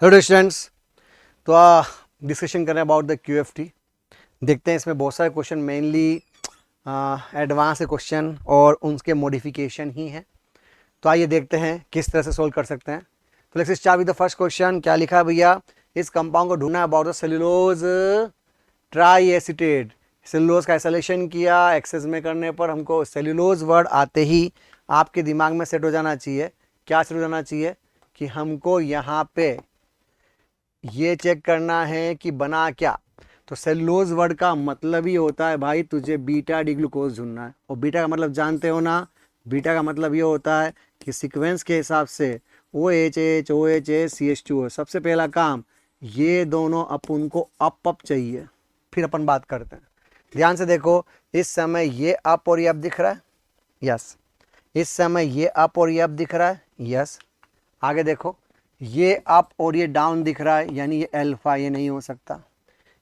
Hello students. तो discussion कर रहे हैं अबाउट द क्यूएफटी। देखते हैं इसमें बहुत सारे क्वेश्चन मेनली एडवांस क्वेश्चन और उनके मॉडिफिकेशन ही हैं। तो आइए देखते हैं किस तरह से सोल्व कर सकते हैं। तो let's start with the first question. क्या लिखा है भैया? इस कंपाउंड को ढूंढना है about the cellulose try acetate. Cellulose का आइसोलेशन किया, एक्सेस में करने पर हमको सेलुलोज वर्ड आते ही आपके दिमाग में सेट हो जाना चाहिए। क्या सेट हो जाना चाहिए कि हमको यहाँ पे ये चेक करना है कि बना क्या। तो सेलुलोज वर्ड का मतलब ही होता है भाई तुझे बीटा डी ग्लूकोज ढूंढना है। और बीटा का मतलब जानते हो ना, बीटा का मतलब ये होता है कि सीक्वेंस के हिसाब से OH CH2O। सबसे पहला काम ये दोनों अपन को अप चाहिए, फिर अपन बात करते हैं। ध्यान से देखो, इस समय ये अप और ये अप दिख रहा है, यस। इस समय ये अप और ये अप दिख रहा है, यस। आगे देखो, ये अप और ये डाउन दिख रहा है, यानी ये अल्फा, ये नहीं हो सकता।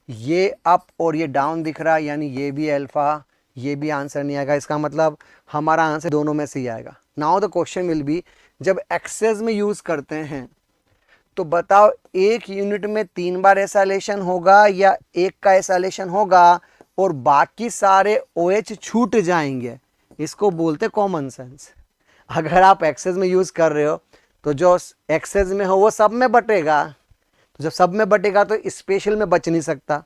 ये अप और ये डाउन दिख रहा है, यानी ये भी अल्फा, ये भी आंसर नहीं आएगा। इसका मतलब हमारा आंसर दोनों में से ही आएगा। Now the question will be, जब एक्सेस में यूज करते हैं तो बताओ एक यूनिट में 3 बार एसाइलेशन होगा या एक का एसाइलेशन होगा और बाकी सारे OH छूट जाएंगे। इसको बोलते कॉमन सेंस। अगर आप एक्सेस में यूज कर रहे हो तो जो एक्सेस में हो वो सब में बटेगा, तो जब सब में बटेगा तो स्पेशल में बच नहीं सकता।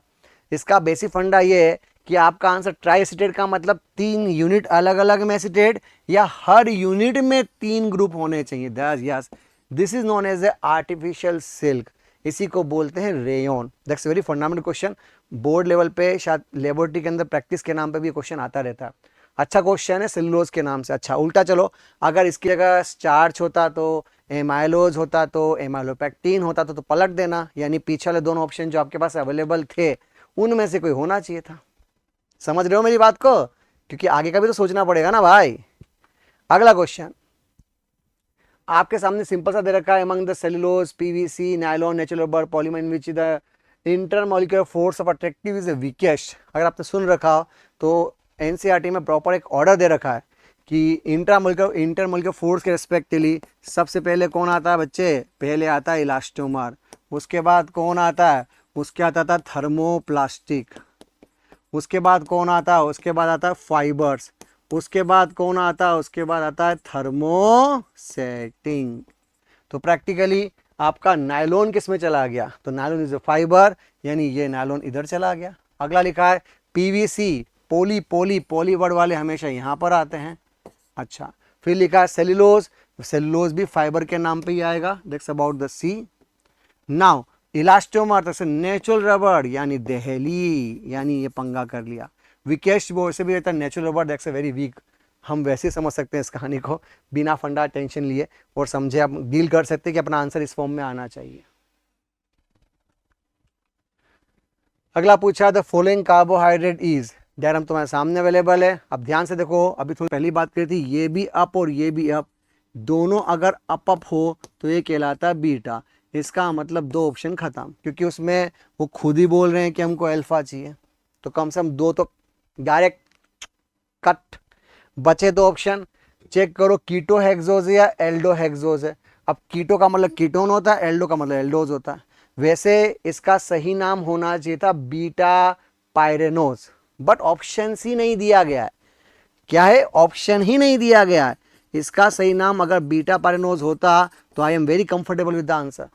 इसका बेसिक फंडा ये है कि आपका आंसर ट्राई एसिटेट का मतलब 3 यूनिट अलग अलग में एसिटेट या हर यूनिट में 3 ग्रुप होने चाहिए। Yes, this is known as a artificial silk. इसी को बोलते हैं rayon. That's very fundamental question. Board level पे शायद लेबोरेटरी के अंदर प्रैक्टिस के नाम पे भी क्वेश्चन आता रहता है। अच्छा क्वेश्चन है सेलुलोज के नाम से। अच्छा उल्टा चलो, अगर इसकी जगह स्टार्च होता तो, एमाइलोज होता तो, एमाइलोपेक्टिन होता तो पलट देना, यानी पीछे वाले दोनों ऑप्शन जो आपके पास अवेलेबल थे उनमें से कोई होना चाहिए था। समझ रहे हो मेरी बात को? क्योंकि आगे का भी तो सोचना पड़ेगा ना भाई। अगला क्वेश्चन आपके सामने सिंपल सा दे रखा है, among the cellulose PVC nylon natural rubber polymer in which the intermolecular force of attractive is the weakest. अगर आपने सुन रखा हो तो एनसीईआरटी में प्रॉपर एक ऑर्डर दे रखा है कि इंटरमॉलिक्यूलर फोर्स के रेस्पेक्टिवली सबसे पहले कौन आता है बच्चे? पहले आता है इलास्टोमर, उसके बाद कौन आता है? उसके आता था थर्मोप्लास्टिक, उसके बाद कौन आता है? उसके बाद आता है फाइबर्स, उसके बाद कौन आता है? उसके बाद आता है थर्मोसेटिंग। तो प्रैक्टिकली आपका नायलॉन किस में चला गया? तो नायलॉन इज अ फाइबर, यानी ये नायलॉन इधर चला गया। अगला लिखा है PVC, पोली पोली पोली वर्ड वाले हमेशा यहां पर आते हैं। अच्छा, फिर लिखा है सेलुलोज, सेलुलोज भी फाइबर के नाम पे ही आएगा। That's about the C. Now elastomer तो नेचुरल रबर, यानी दहली, यानी ये पंगा कर लिया। वीकेस्ट बोर्ड से भी रहता है natural rubber, that's a very weak. हम वैसे ही समझ सकते हैं इस कहानी को बिना फंडा टेंशन लिए, और समझे आप डील कर सकते हैं कि अपना आंसर इस फॉर्म में आना चाहिए। अगला पूछा the following carbohydrate is. Diagram तुम्हारे सामने अवेलेबल है। अब ध्यान से देखो, अभी थोड़ी पहली बात करी थी, ये भी अप और ये भी अप, दोनों अगर अप हो तो ये कहलाता है बीटा। इसका मतलब 2 ऑप्शन खत्म, क्योंकि उसमें वो खुद ही बोल रहे हैं कि हमको अल्फा चाहिए, तो कम से कम 2 तो डायरेक्ट कट। बचे 2 ऑप्शन। चेक करो कीटो हेक्सोज या एल्डो हेक्सोज है। अब कीटो का मतलब कीटोन होता है, एल्डो का मतलब एल्डोज होता है। वैसे इसका सही नाम होना चाहिए था बीटा पायरेनोज, बट ऑप्शन ही नहीं दिया गया है। क्या है? ऑप्शन ही नहीं दिया गया है। इसका सही नाम अगर बीटा पायरेनोज होता तो I am very comfortable with the answer,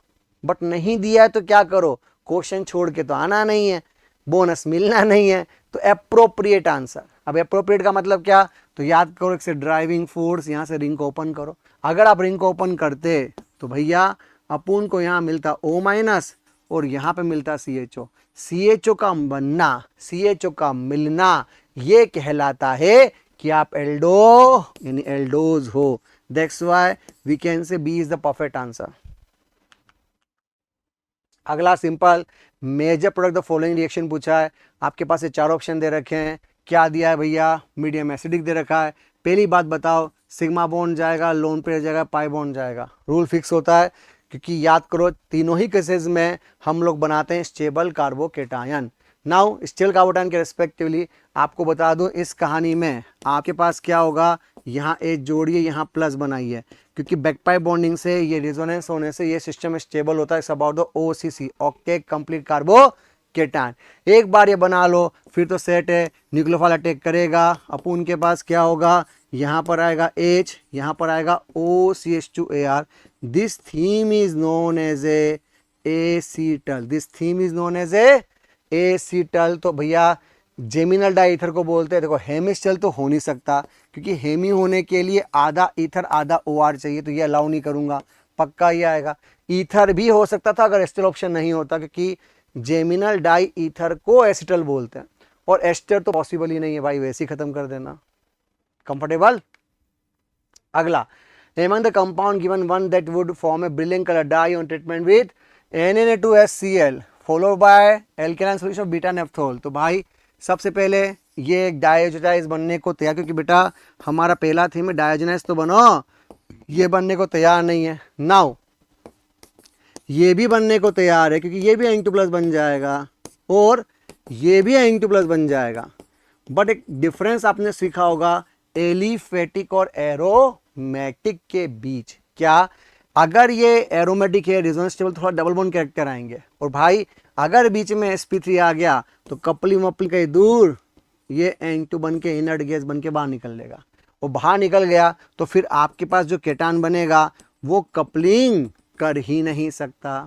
but नहीं दिया है तो क्या करो? क्वेश्चन छोड़ के तो आना नहीं है, बोनस मिलना नहीं है, तो अप्रोप्रिएट आंसर। अब अप्रोप्रिएट का मतलब क्या? तो याद करो, एक से ड्राइविंग फोर्स, यहां से रिंग को ओपन करो। अगर आप रिंग को ओपन करते तो भैया अपुन को यहां मिलता O- और यहां पे मिलता CHO। CHO का बनना, CHO का मिलना, ये कहलाता है कि आप एल्डो यानी एल्डोज हो। That's why we can say B is the perfect answer. अगला simple, major product the following reaction पूछा है। आपके पास ये 4 ऑप्शन दे रखे हैं। क्या दिया है भैया? मीडियम एसिडिक दे रखा है। पहली बात बताओ, सिग्मा बॉन्ड जाएगा, लोन पेयर जाएगा, पाई बॉन्ड जाएगा। रूल फिक्स होता है, क्योंकि याद करो तीनों ही केसेस में हम लोग बनाते हैं स्टेबल कार्बोकेटायन। नाउ स्टील कार्बोटाइन के रिस्पेक्टिवली आपको बता दूं, इस कहानी में आपके पास क्या होगा, यहाँ एच जोड़िए, यहाँ प्लस बनाइए, क्योंकि बैकपाइप बॉन्डिंग से ये रिजोनेंस होने से ये सिस्टम स्टेबल होता है। It's about the OCC, octet complete carbocation. एक बार ये बना लो फिर तो सेट है, न्यूक्लियोफाइल अटैक करेगा, अपुन के पास क्या होगा, यहाँ पर आएगा H, यहाँ पर आएगा OCH2AR। This theme is known as a acetal, this theme is known as a acetal. तो भैया जेमिनल डाईथर को बोलते हैं। देखो हेमिस्टल तो हो नहीं सकता, क्योंकि हेमी होने के लिए आधा ईथर आधा OR चाहिए, तो ये अलाउ नहीं करूंगा, पक्का ये आएगा। ईथर भी हो सकता था अगर एस्टर ऑप्शन नहीं होता, क्योंकि जेमिनल डाई ईथर को एसिटल बोलते हैं, और एस्टर तो पॉसिबल ही नहीं है भाई, वैसे ही खत्म कर देना। कंफर्टेबल। अगला, among the compound given one that would form a brilliant color dye on treatment with NNA2HCl followed by alkaline solution of beta naphthol। तो भाई सबसे पहले ये एक डायोजेनाइज बनने को तैयार, क्योंकि बेटा हमारा पहला थीम है डायोजेनाइज तो बनो, ये बनने को तैयार नहीं है। नाउ ये भी बनने को तैयार है, क्योंकि ये भी N2+ बन जाएगा और ये भी N2+ बन जाएगा। बट एक डिफरेंस आपने सीखा होगा एलिफेटिक और एरोमेटिक के बीच। क्या? अगर ये एरोमेटिक है, रेजोनेंस टेबल थोड़ा डबल बॉन्ड कैरेक्टर आएंगे, और भाई अगर बीच में sp3 आ गया तो कपलिंग वपलिंग कहीं दूर, ये N2 बन के इनर्ट गैस बन के बाहर निकल लेगा, और बाहर निकल गया तो फिर आपके पास जो केटान बनेगा वो कपलिंग कर ही नहीं सकता,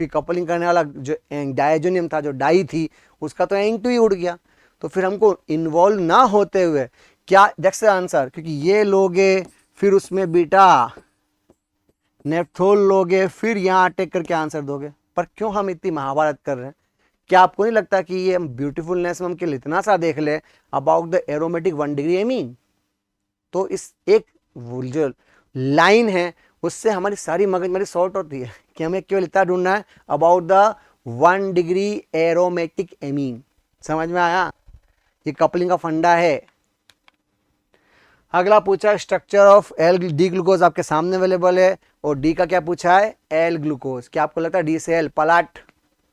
क्योंकि कपलिंग करने वाला जो डायजोनियम था, जो डाई थी, उसका तो N2 ही उड़ गया। तो फिर हमको इन्वॉल्व ना होते हुए क्या, दैट्स द आंसर, क्योंकि ये लोगे फिर उसमें बीटा नेफ्थोल लोगे, फिर यहाँ अटैक करके आंसर दोगे। पर क्यों हम इतनी महाभारत कर रहे हैं? क्या आपको नहीं लगता कि ये ब्यूटीफुलनेस में हम केवल इतना सा देख ले about the aromatic 1 degree amine, तो इस एक जो लाइन है उससे हमारी सारी मगजमारी सॉर्ट होती है कि हमें केवल इतना ढूंढना है about the 1 degree aromatic amine. समझ में आया? ये कपलिंग का फंडा है। अगला पूछा structure of L D glucose, आपके सामने अवेलेबल है, और डी का क्या पूछा है, एल ग्लूकोज। क्या आपको लगता है डी से एल पलट?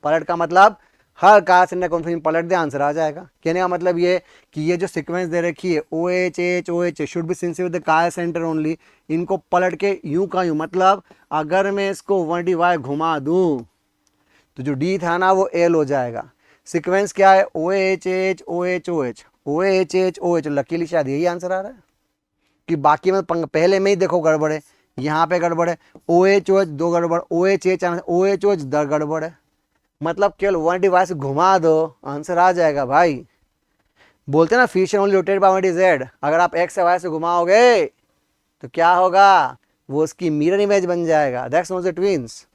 पलट का मतलब हर कार्बन कॉन्फिगरेशन पलट दे, आंसर आ जाएगा। कहने का मतलब ये कि ये जो सीक्वेंस दे रखी है OH should be sincere with the carbon centre only, इनको पलट के यूं का यूं, मतलब अगर मैं इसको 1dy घुमा दूं तो जो डी था ना वो एल हो जाएगा। सीक्वेंस क्या है, OH लकीली शायद यही आंसर आ रहा है, कि बाकी में पहले में ही देखो गड़बड़ है, यहाँ पे गड़बड़ है, OH दो गड़बड़, OH गड़बड़ है, मतलब केवल 1dy से घुमा दो आंसर आ जाएगा भाई। बोलते ना fission only rotate bye 1z, अगर आप x या y से घुमाओगे तो क्या होगा, वो उसकी मिरर इमेज बन जाएगा। That's not the twins.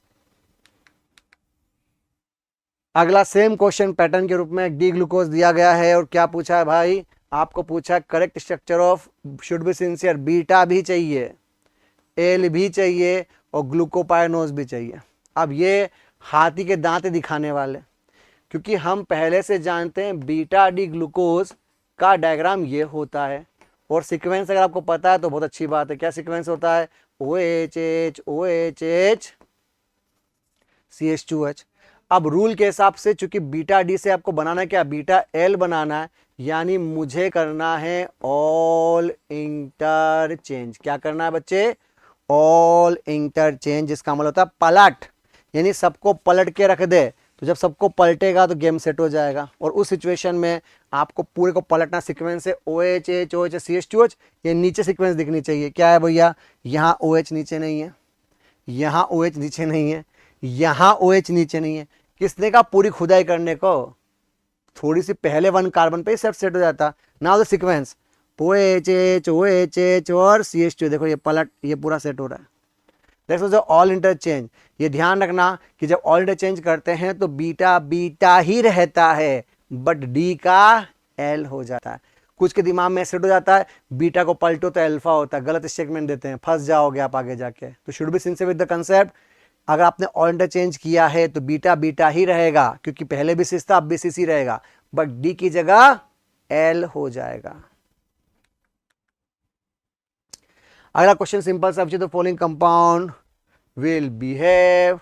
अगला सेम क्वेश्चन पैटर्न के रूप में डी ग्लूकोज दिया गया है, और क्या पूछा है भाई, आपको पूछा है correct structure of should be sincere, beta भी चाहिए, एल भी चाहिए, और ग्लूकोपाइनोज भी चाहिए। अब ये हाथी के दांत दिखाने वाले, क्योंकि हम पहले से जानते हैं बीटा डी ग्लूकोज का डायग्राम ये होता है, और सीक्वेंस अगर आपको पता है तो बहुत अच्छी बात है। क्या सीक्वेंस होता है, OH CH2H। अब रूल के हिसाब से चूंकि बीटा डी से आपको बनाना है क्या, बीटा एल बनाना है, यानी मुझे करना है ऑल इंटरचेंज। क्या करना है बच्चे, ऑल इंटरचेंज, जिसका मतलब होता है पलट, यानी सबको पलट के रख दे। तो जब सबको पलटेगा तो गेम सेट हो जाएगा, और उस सिचुएशन में आपको पूरे को पलटना। सीक्वेंस है OH CH2H, ये नीचे सीक्वेंस दिखनी चाहिए। क्या है भैया, यहाँ OH नीचे नहीं है, यहाँ OH नीचे नहीं है, यहाँ OH नीचे नहीं है। किसने कहा पूरी खुदाई करने को, थोड़ी सी पहले 1 कार्बन पे सेट हो जाता। नाउ द सीक्वेंस OH और CH2, देखो ये पलट, ये पूरा सेट हो रहा है। That's was all interchange. ये ध्यान रखना कि जब ऑल इंटरचेंज करते हैं तो बीटा बीटा ही रहता है, बट डी का एल हो जाता है। कुछ के दिमाग में सेट हो जाता है बीटा को पलटो तो अल्फा होता है, गलत स्टेटमेंट देते हैं, फंस जाओगे आप आगे जाके। तो should be sincere with the concept. अगर आपने ऑल इंटरचेंज किया है तो बीटा बीटा ही रहेगा, क्योंकि पहले भी सिस था अब भी सिस ही रहेगा, बट डी की जगह एल हो जाएगा। अगला क्वेश्चन सिंपल सा, the following compound will behave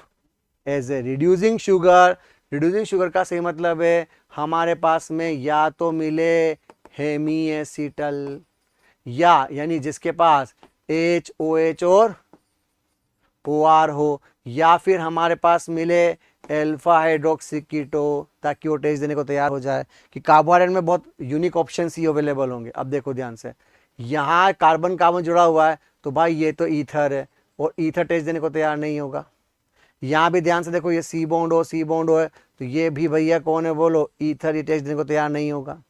as a reducing sugar reducing sugar का सही मतलब है हमारे पास में या तो मिले हेमी एसिटल या यानी जिसके पास HOH और OR हो, या फिर हमारे पास मिले अल्फा हाइड्रोक्सी कीटो, ताकि वो टेस्ट देने को तैयार हो जाए कि कार्बोहाइड्रेट में बहुत यूनिक ऑप्शन ही अवेलेबल होंगे। अब देखो ध्यान से, यहाँ कार्बन कार्बन जुड़ा हुआ है तो भाई ये तो ईथर है और ईथर टेस्ट देने को तैयार नहीं होगा। यहाँ भी ध्यान से देखो, ये सी बॉन्ड हो है तो ये भी भैया कौन है बोलो, ईथर, ये टेस्ट देने को तैयार नहीं होगा।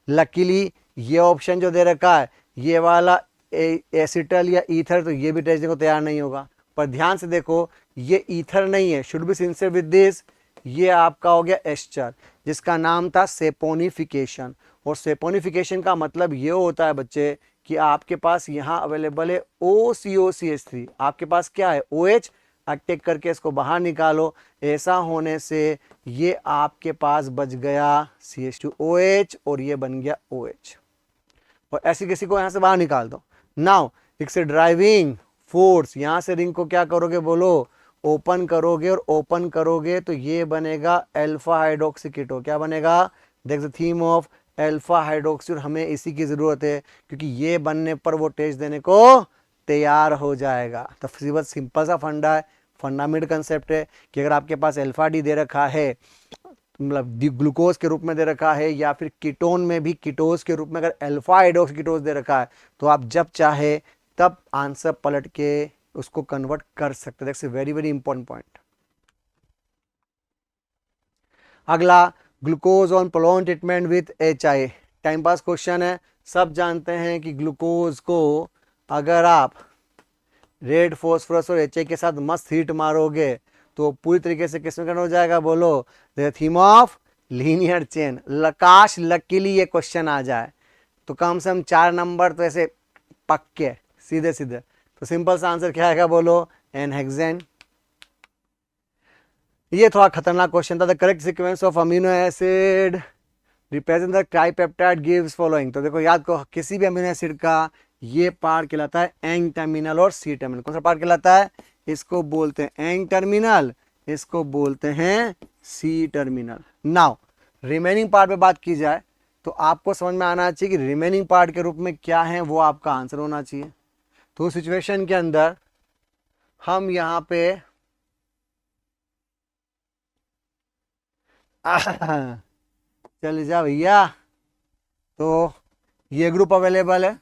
लकीली ये ऑप्शन जो दे रखा है ये वाला एसिटल या ईथर, तो ये भी टेस्ट देने को तैयार नहीं होगा। पर ध्यान से देखो ये ईथर नहीं है, should be sincere with this, ये आपका हो गया एस्टर जिसका नाम था सेपोनिफिकेशन। और सेपोनिफिकेशन का मतलब ये होता है बच्चे कि आपके पास यहाँ अवेलेबल है OCOCH3, आपके पास क्या है OH, अटैक करके इसको बाहर निकालो, ऐसा होने से ये आपके पास बच गया CH2OH और ये बन गया OH। और ऐसी किसी को यहाँ से बाहर निकाल दो। नाउ इट्स ड्राइविंग फोर्स, यहाँ से रिंग को क्या करोगे बोलो, ओपन करोगे, और ओपन करोगे तो ये बनेगा अल्फा हाइड्रोक्सी कीटो। क्या बनेगा, that's the theme of alpha hydroxy, और हमें इसी की ज़रूरत है क्योंकि ये बनने पर वो टेस्ट देने को तैयार हो जाएगा। तो सिंपल सा फंडा है, फंडामेंटल कंसेप्ट है कि अगर आपके पास अल्फा डी दे रखा है, मतलब ग्लूकोज के रूप में दे रखा है, या फिर कीटोन में भी कीटोज के रूप में अगर अल्फा हाइड्रोक्सी कीटोज दे रखा है, तो आप जब चाहे तब आंसर पलट के उसको कन्वर्ट कर सकते हैं। That's a very very important point. अगला, glucose on prolong treatment with HI, time pass question है। सब जानते हैं कि ग्लूकोज को अगर आप रेड फॉस्फोरस और HI के साथ मस्त हीट मारोगे तो पूरी तरीके से किसमें कन्वर्ट हो जाएगा बोलो, the theme of linear chain. लकाश लकीली ये क्वेश्चन आ जाए तो कम से कम 4 नंबर तो ऐसे पक्के सीधे सीधे। तो सिंपल सा आंसर क्या आएगा बोलो, एनहेक्सेन। ये थोड़ा खतरनाक क्वेश्चन था। The correct sequence of amino acid represent the tripeptide gives following. तो देखो याद को, किसी भी अमीनो एसिड का ये पार्ट कहलाता है एंग टर्मिनल और सी टर्मिनल। कौन सा पार्ट कहलाता है, इसको बोलते हैं एंग टर्मिनल, इसको बोलते हैं C terminal. Now remaining part पे बात की जाए तो आपको समझ में आना चाहिए कि रिमेनिंग पार्ट के रूप में क्या है, वो आपका आंसर होना चाहिए। तो सिचुएशन के अंदर हम यहाँ पे चल जा भैया, तो ये ग्रुप अवेलेबल है,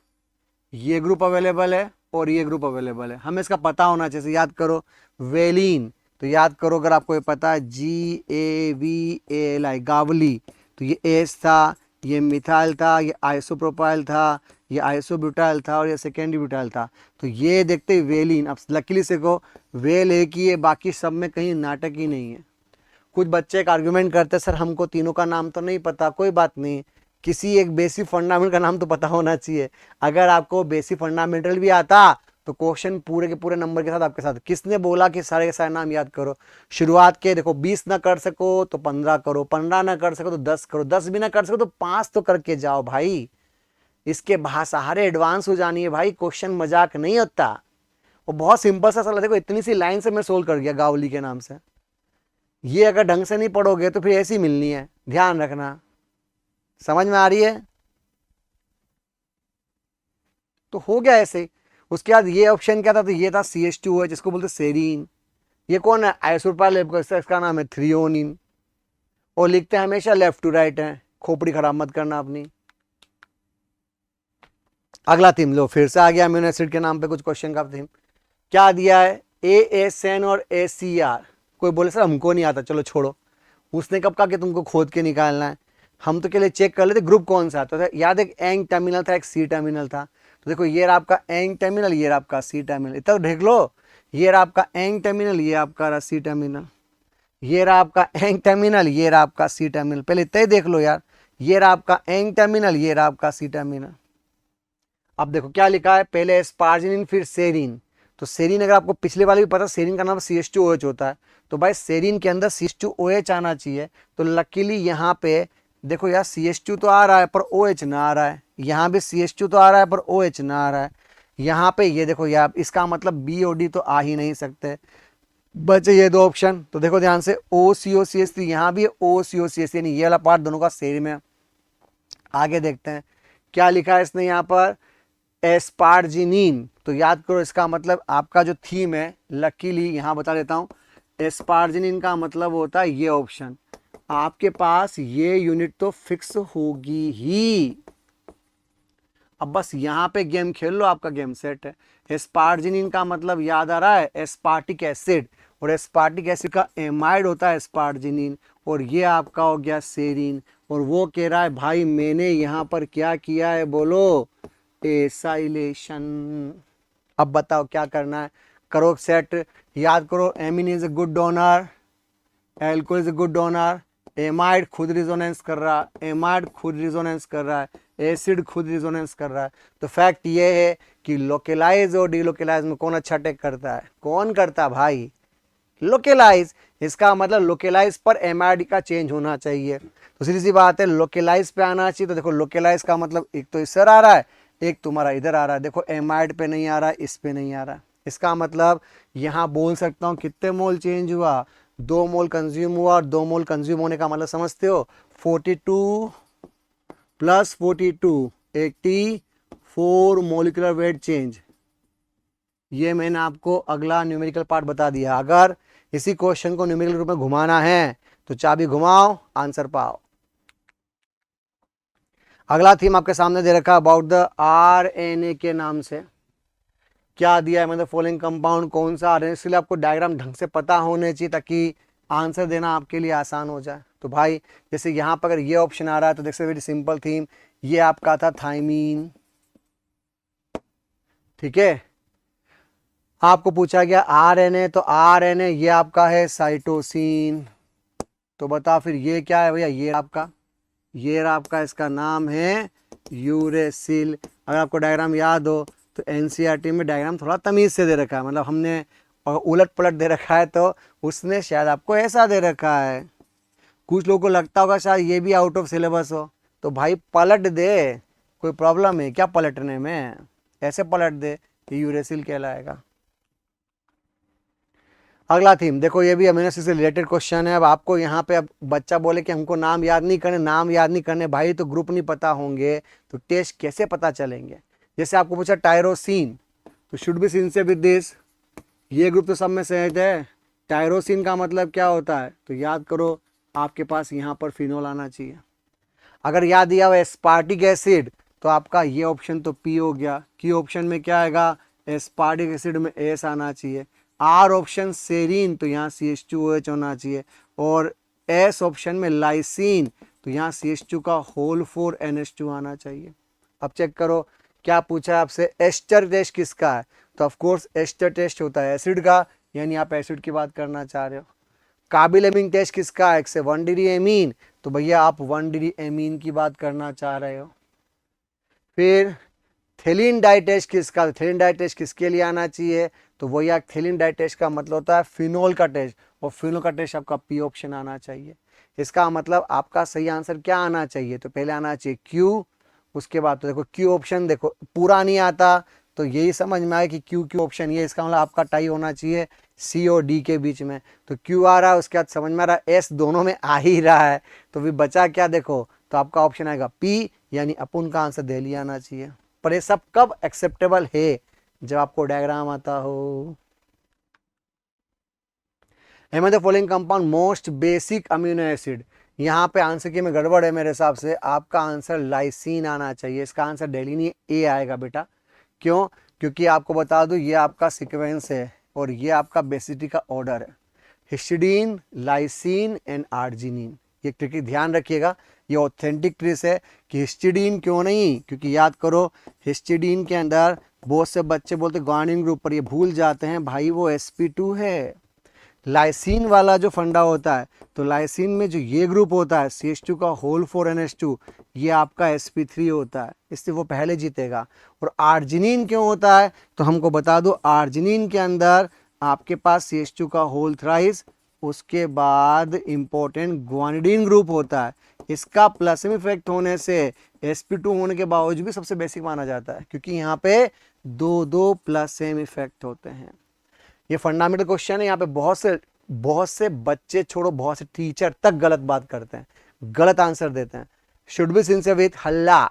ये ग्रुप अवेलेबल है और ये ग्रुप अवेलेबल है। हमें इसका पता होना चाहिए। याद करो वेलिन, तो याद करो अगर आपको ये पता है GAVALI गावली, तो ये एस था, ये मिथाइल था, ये आइसोप्रोपाइल था, ये आइसोब्यूटाइल था और ये सेकेंडरी ब्यूटाइल था। तो ये देखते वेलिन। अब लकीली से को वेल एक ही है, बाकी सब में कहीं नाटक ही नहीं है। कुछ बच्चे एक आर्ग्यूमेंट करते सर हमको तीनों का नाम तो नहीं पता, कोई बात नहीं, किसी एक बेसिक फंडामेंटल का नाम तो पता होना चाहिए। अगर आपको बेसिक फंडामेंटल भी आता तो क्वेश्चन पूरे के पूरे नंबर के साथ आपके साथ। किसने बोला कि सारे के सारे नाम याद करो, शुरुआत के देखो 20 ना कर सको तो 15 करो, 15 ना कर सको तो 10 करो, 10 भी ना कर सको तो 5 तो करके जाओ भाई। इसके सहारे एडवांस हो जानी है भाई, क्वेश्चन मजाक नहीं होता। वो बहुत सिंपल सा सवाल, देखो इतनी सी लाइन से मैं सोल्व कर गया गावली के नाम से। ये अगर ढंग से नहीं पढ़ोगे तो फिर ऐसी मिलनी है, ध्यान रखना। समझ में आ रही है? तो हो गया ऐसे। उसके बाद ये ऑप्शन क्या था, तो ये था CH2OH जिसको बोलते सेरीन। ये कौन है, आइसोप्रोपाइल, इसका नाम है थ्रियोनिन। और लिखते हैं हमेशा लेफ्ट टू राइट है, खोपड़ी खराब मत करना अपनी। अगला थीम लो, फिर से आ गया अमीनो एसिड के नाम पे कुछ क्वेश्चन का थीम। क्या दिया है, ASN और ACR। कोई बोले सर हमको नहीं आता, चलो छोड़ो, उसने कब कहा कि तुमको खोद के निकालना है, हम तो के लिए चेक कर लेते ग्रुप कौन सा आता था। याद एक एंग टर्मिनल था, एक सी टर्मिनल था। तो देखो ये रहा आपका एंग टर्मिनल, ये रहा आपका सी टर्मिनल, इतना देख लो। ये रहा आपका एंग टर्मिनल, ये आपका रहा सी टर्मिनल, ये रहा आपका एंग टर्मिनल, ये रहा आपका सी टर्मिनल। पहले इतना ही देख लो यार, ये रहा आपका एंग टर्मिनल, ये रहा आपका सी टर्मिनल। अब देखो क्या लिखा है, पहले एस्पार्जिनिन फिर सेरीन। तो सेरीन अगर आपको पिछले वाले भी पता, सेरीन का नाम CH2OH होता है, तो भाई सेरीन के अंदर CH2OH आना चाहिए। तो लकीली यहाँ पे देखो यार CH2 तो आ रहा है पर OH ना आ रहा है, यहाँ भी CH2 तो आ रहा है पर OH ना आ रहा है। यहाँ पे ये देखो यार, इसका मतलब B और D तो आ ही नहीं सकते। बचे ये दो ऑप्शन। तो देखो ध्यान से, OCO-CH3 यहाँ भी है, OCO-CH3 यानी ये वाला पार्ट दोनों का सेम है। आगे देखते हैं क्या लिखा है इसने यहाँ पर, एस्पार्जिनिन। तो याद करो इसका मतलब आपका जो थीम है, लकीली यहाँ बता देता हूँ, एस्पार्जिनिन का मतलब होता है ये ऑप्शन। आपके पास ये यूनिट तो फिक्स होगी ही। अब बस यहाँ पे गेम खेल लो, आपका गेम सेट है। एस्पार्जिनिन का मतलब याद आ रहा है एस्पार्टिक एसिड, और एस्पार्टिक एसिड का एमाइड होता है एस्पार्जिनिन, और ये आपका हो गया सेरीन। और वो कह रहा है भाई मैंने यहाँ पर क्या किया है, बोलो, एसाइलेशन। अब बताओ क्या करना है, करो सेट। याद करो, amine is a good donor, alcohol is a good donor, amide खुद रिजोनेंस कर रहा है, एमाइड खुद रिजोनेंस कर रहा है, एसिड खुद रिजोनेंस कर रहा है। तो फैक्ट ये है कि लोकेलाइज और डीलोकेलाइज में कौन अच्छा अटैक करता है, कौन करता है भाई, लोकेलाइज। इसका मतलब लोकेलाइज पर एमाइड का चेंज होना चाहिए। तो सीधी सी बात है, लोकेलाइज पे आना चाहिए। तो देखो लोकेलाइज का मतलब एक तो इस आ रहा है, एक तुम्हारा इधर आ रहा है। देखो एमाइड पे नहीं आ रहा है, इस पे नहीं आ रहा है। इसका मतलब यहाँ बोल सकता हूँ कितने मोल चेंज हुआ, 2 मोल कंज्यूम हुआ। और 2 मोल कंज्यूम होने का मतलब समझते हो, 42 प्लस 42 84 मोलिकुलर वेट चेंज। ये मैंने आपको अगला न्यूमेरिकल पार्ट बता दिया। अगर इसी क्वेश्चन को न्यूमेरिकल रूप में घुमाना है तो चाबी घुमाओ, आंसर पाओ। अगला थीम आपके सामने दे रखा है अबाउट द RNA के नाम से। क्या दिया है, मतलब फॉलोइंग कंपाउंड कौन सा RNA, इसलिए आपको डायग्राम ढंग से पता होने चाहिए ताकि आंसर देना आपके लिए आसान हो जाए। तो भाई जैसे यहाँ पर अगर ये ऑप्शन आ रहा है तो देखिए वेरी सिंपल थीम, ये आपका था थाइमीन, ठीक है। आपको पूछा गया RNA, तो RNA ये आपका है साइटोसिन। तो बता फिर ये क्या है भैया, ये आपका इसका नाम है यूरेसिल। अगर आपको डायग्राम याद हो तो एनसीईआरटी में डायग्राम थोड़ा तमीज़ से दे रखा है, मतलब हमने उलट पलट दे रखा है तो उसने शायद आपको ऐसा दे रखा है। कुछ लोगों को लगता होगा शायद ये भी आउट ऑफ सिलेबस हो, तो भाई पलट दे, कोई प्रॉब्लम है क्या पलटने में, ऐसे पलट दे, ये यूरेसिल कहलाएगा। अगला थीम देखो, ये भी अमीनो एसिड से रिलेटेड क्वेश्चन है। अब आपको यहाँ पे अब बच्चा बोले कि हमको नाम याद नहीं करने, नाम याद नहीं करने भाई, तो ग्रुप नहीं पता होंगे तो टेस्ट कैसे पता चलेंगे। जैसे आपको पूछा टायरोसिन, तो should be sincere with this, ये ग्रुप तो सब में सहज है। टायरोसिन का मतलब क्या होता है, तो याद करो आपके पास यहाँ पर फिनोल आना चाहिए। अगर याद दिया हुआ एस्पार्टिक एसिड तो आपका ये ऑप्शन तो पी हो गया। क्यू ऑप्शन में क्या आएगा, एस्पार्टिक एसिड में एस आना चाहिए। आर ऑप्शन सेरीन, तो यहाँ CH2OH होना चाहिए। और एस ऑप्शन में लाइसिन, तो यहाँ CH2 का होल 4 NH2 आना चाहिए। अब चेक करो क्या पूछा है आपसे, एस्टर टेस्ट किसका है, तो ऑफकोर्स एस्टर टेस्ट होता है एसिड का, यानी आप एसिड की बात करना चाह रहे हो। काबिल एमीन टेस्ट किसका है, 1 डिग्री एमीन, तो भैया आप 1 डिग्री एमीन की बात करना चाह रहे हो। फिर थेलिन डाई टेस्ट किसका, थेलिन डाई टेस्ट किसके लिए आना चाहिए, तो वही थेलिन डाई टेस्ट का मतलब होता है फिनोल का टेस्ट, और फिनोल का टेस्ट आपका पी ऑप्शन आना चाहिए। इसका मतलब आपका सही आंसर क्या आना चाहिए, तो पहले आना चाहिए क्यू, उसके बाद तो देखो क्यू ऑप्शन देखो पूरा नहीं आता तो यही समझ में आए कि क्यू ऑप्शन ये, इसका मतलब आपका टाई होना चाहिए सी और डी के बीच में। तो क्यू आ रहा है, उसके बाद समझ में आ रहा है एस दोनों में आ ही रहा है, तो फिर बचा क्या देखो, तो आपका ऑप्शन आएगा पी, यानी अपन का आंसर दिल्ली आना चाहिए। पर ये सब कब एक्सेप्टेबल है, जब आपको डायग्राम आता हो। The following compound most basic amino acid, यहाँ पे आंसर की में गड़बड़ है मेरे हिसाब से, आपका आंसर लाइसिन आना चाहिए। इसका आंसर डेली नहीं ए आएगा बेटा। क्यों, क्योंकि आपको बता दूं ये आपका सीक्वेंस है और ये आपका बेसिसिटी का ऑर्डर है, हिस्टिडीन, लाइसिन एंड आर्जिनिन। ये ट्रिक ध्यान रखिएगा, ये ऑथेंटिक ट्रिक है कि हिस्टिडीन क्यों नहीं, क्योंकि याद करो हिस्टिडीन के अंदर बहुत से बच्चे बोलते ग्वानिन ग्रुप पर, ये भूल जाते हैं भाई वो sp2 है। लाइसिन वाला जो फंडा होता है, तो लाइसिन में जो ये ग्रुप होता है CH2 का होल 4 NH2, ये आपका sp3 होता है, इससे वो पहले जीतेगा। और आर्जिनिन क्यों होता है, तो हमको बता दो आर्जिनिन के अंदर आपके पास CH2 का होल थ्राइस, उसके बाद इंपॉर्टेंट ग्वानिडीन ग्रुप होता है। इसका प्लस में इफेक्ट होने से sp2 होने के बावजूद भी सबसे बेसिक माना जाता है, क्योंकि यहाँ पे 2 प्लस सेम इफेक्ट होते हैं। ये फंडामेंटल क्वेश्चन है, यहाँ पे बहुत से बच्चे छोड़ो बहुत से टीचर तक गलत बात करते हैं, गलत आंसर देते हैं। शुड बी सिंसियर विथ हल्ला,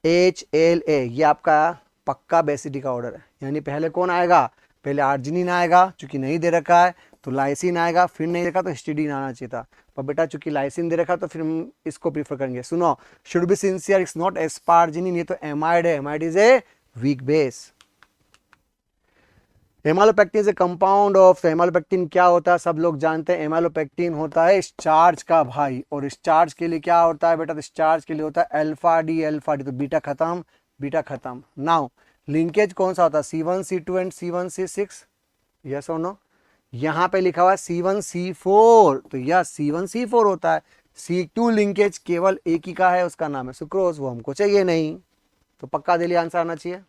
HLA, ये आपका पक्का बेसिडी का ऑर्डर है, यानी पहले कौन आएगा, पहले आर्जिनिन आएगा, चूंकि नहीं दे रखा है तो लाइसिन आएगा, फिर नहीं देखा तो हिस्टिडीन आना चाहिए था, पर बेटा चूंकि लाइसिन दे रखा तो फिर हम इसको प्रीफर करेंगे। सुनो, should be sincere, it's not asparagine, ये तो एमाइड है, amide is a weak base. Amylopectin is a compound of, amylopectin क्या होता है सब लोग जानते हैं, एमालोपेक्टिन होता है स्टार्च का भाई, और स्टार्च के लिए क्या होता है बेटा, तो स्टार्च के लिए होता है अल्फा डी, तो बीटा खत्म, बीटा खत्म। नाउ लिंकेज कौन सा होता है, C1C2 एंड C1C6, यस और नो। यहाँ पे लिखा हुआ है C1C4, तो यह C1C4 होता है। C2 लिंकेज केवल एक ही का है, उसका नाम है सुक्रोज, वो हमको चाहिए नहीं, तो पक्का दिल्ली आंसर आना चाहिए।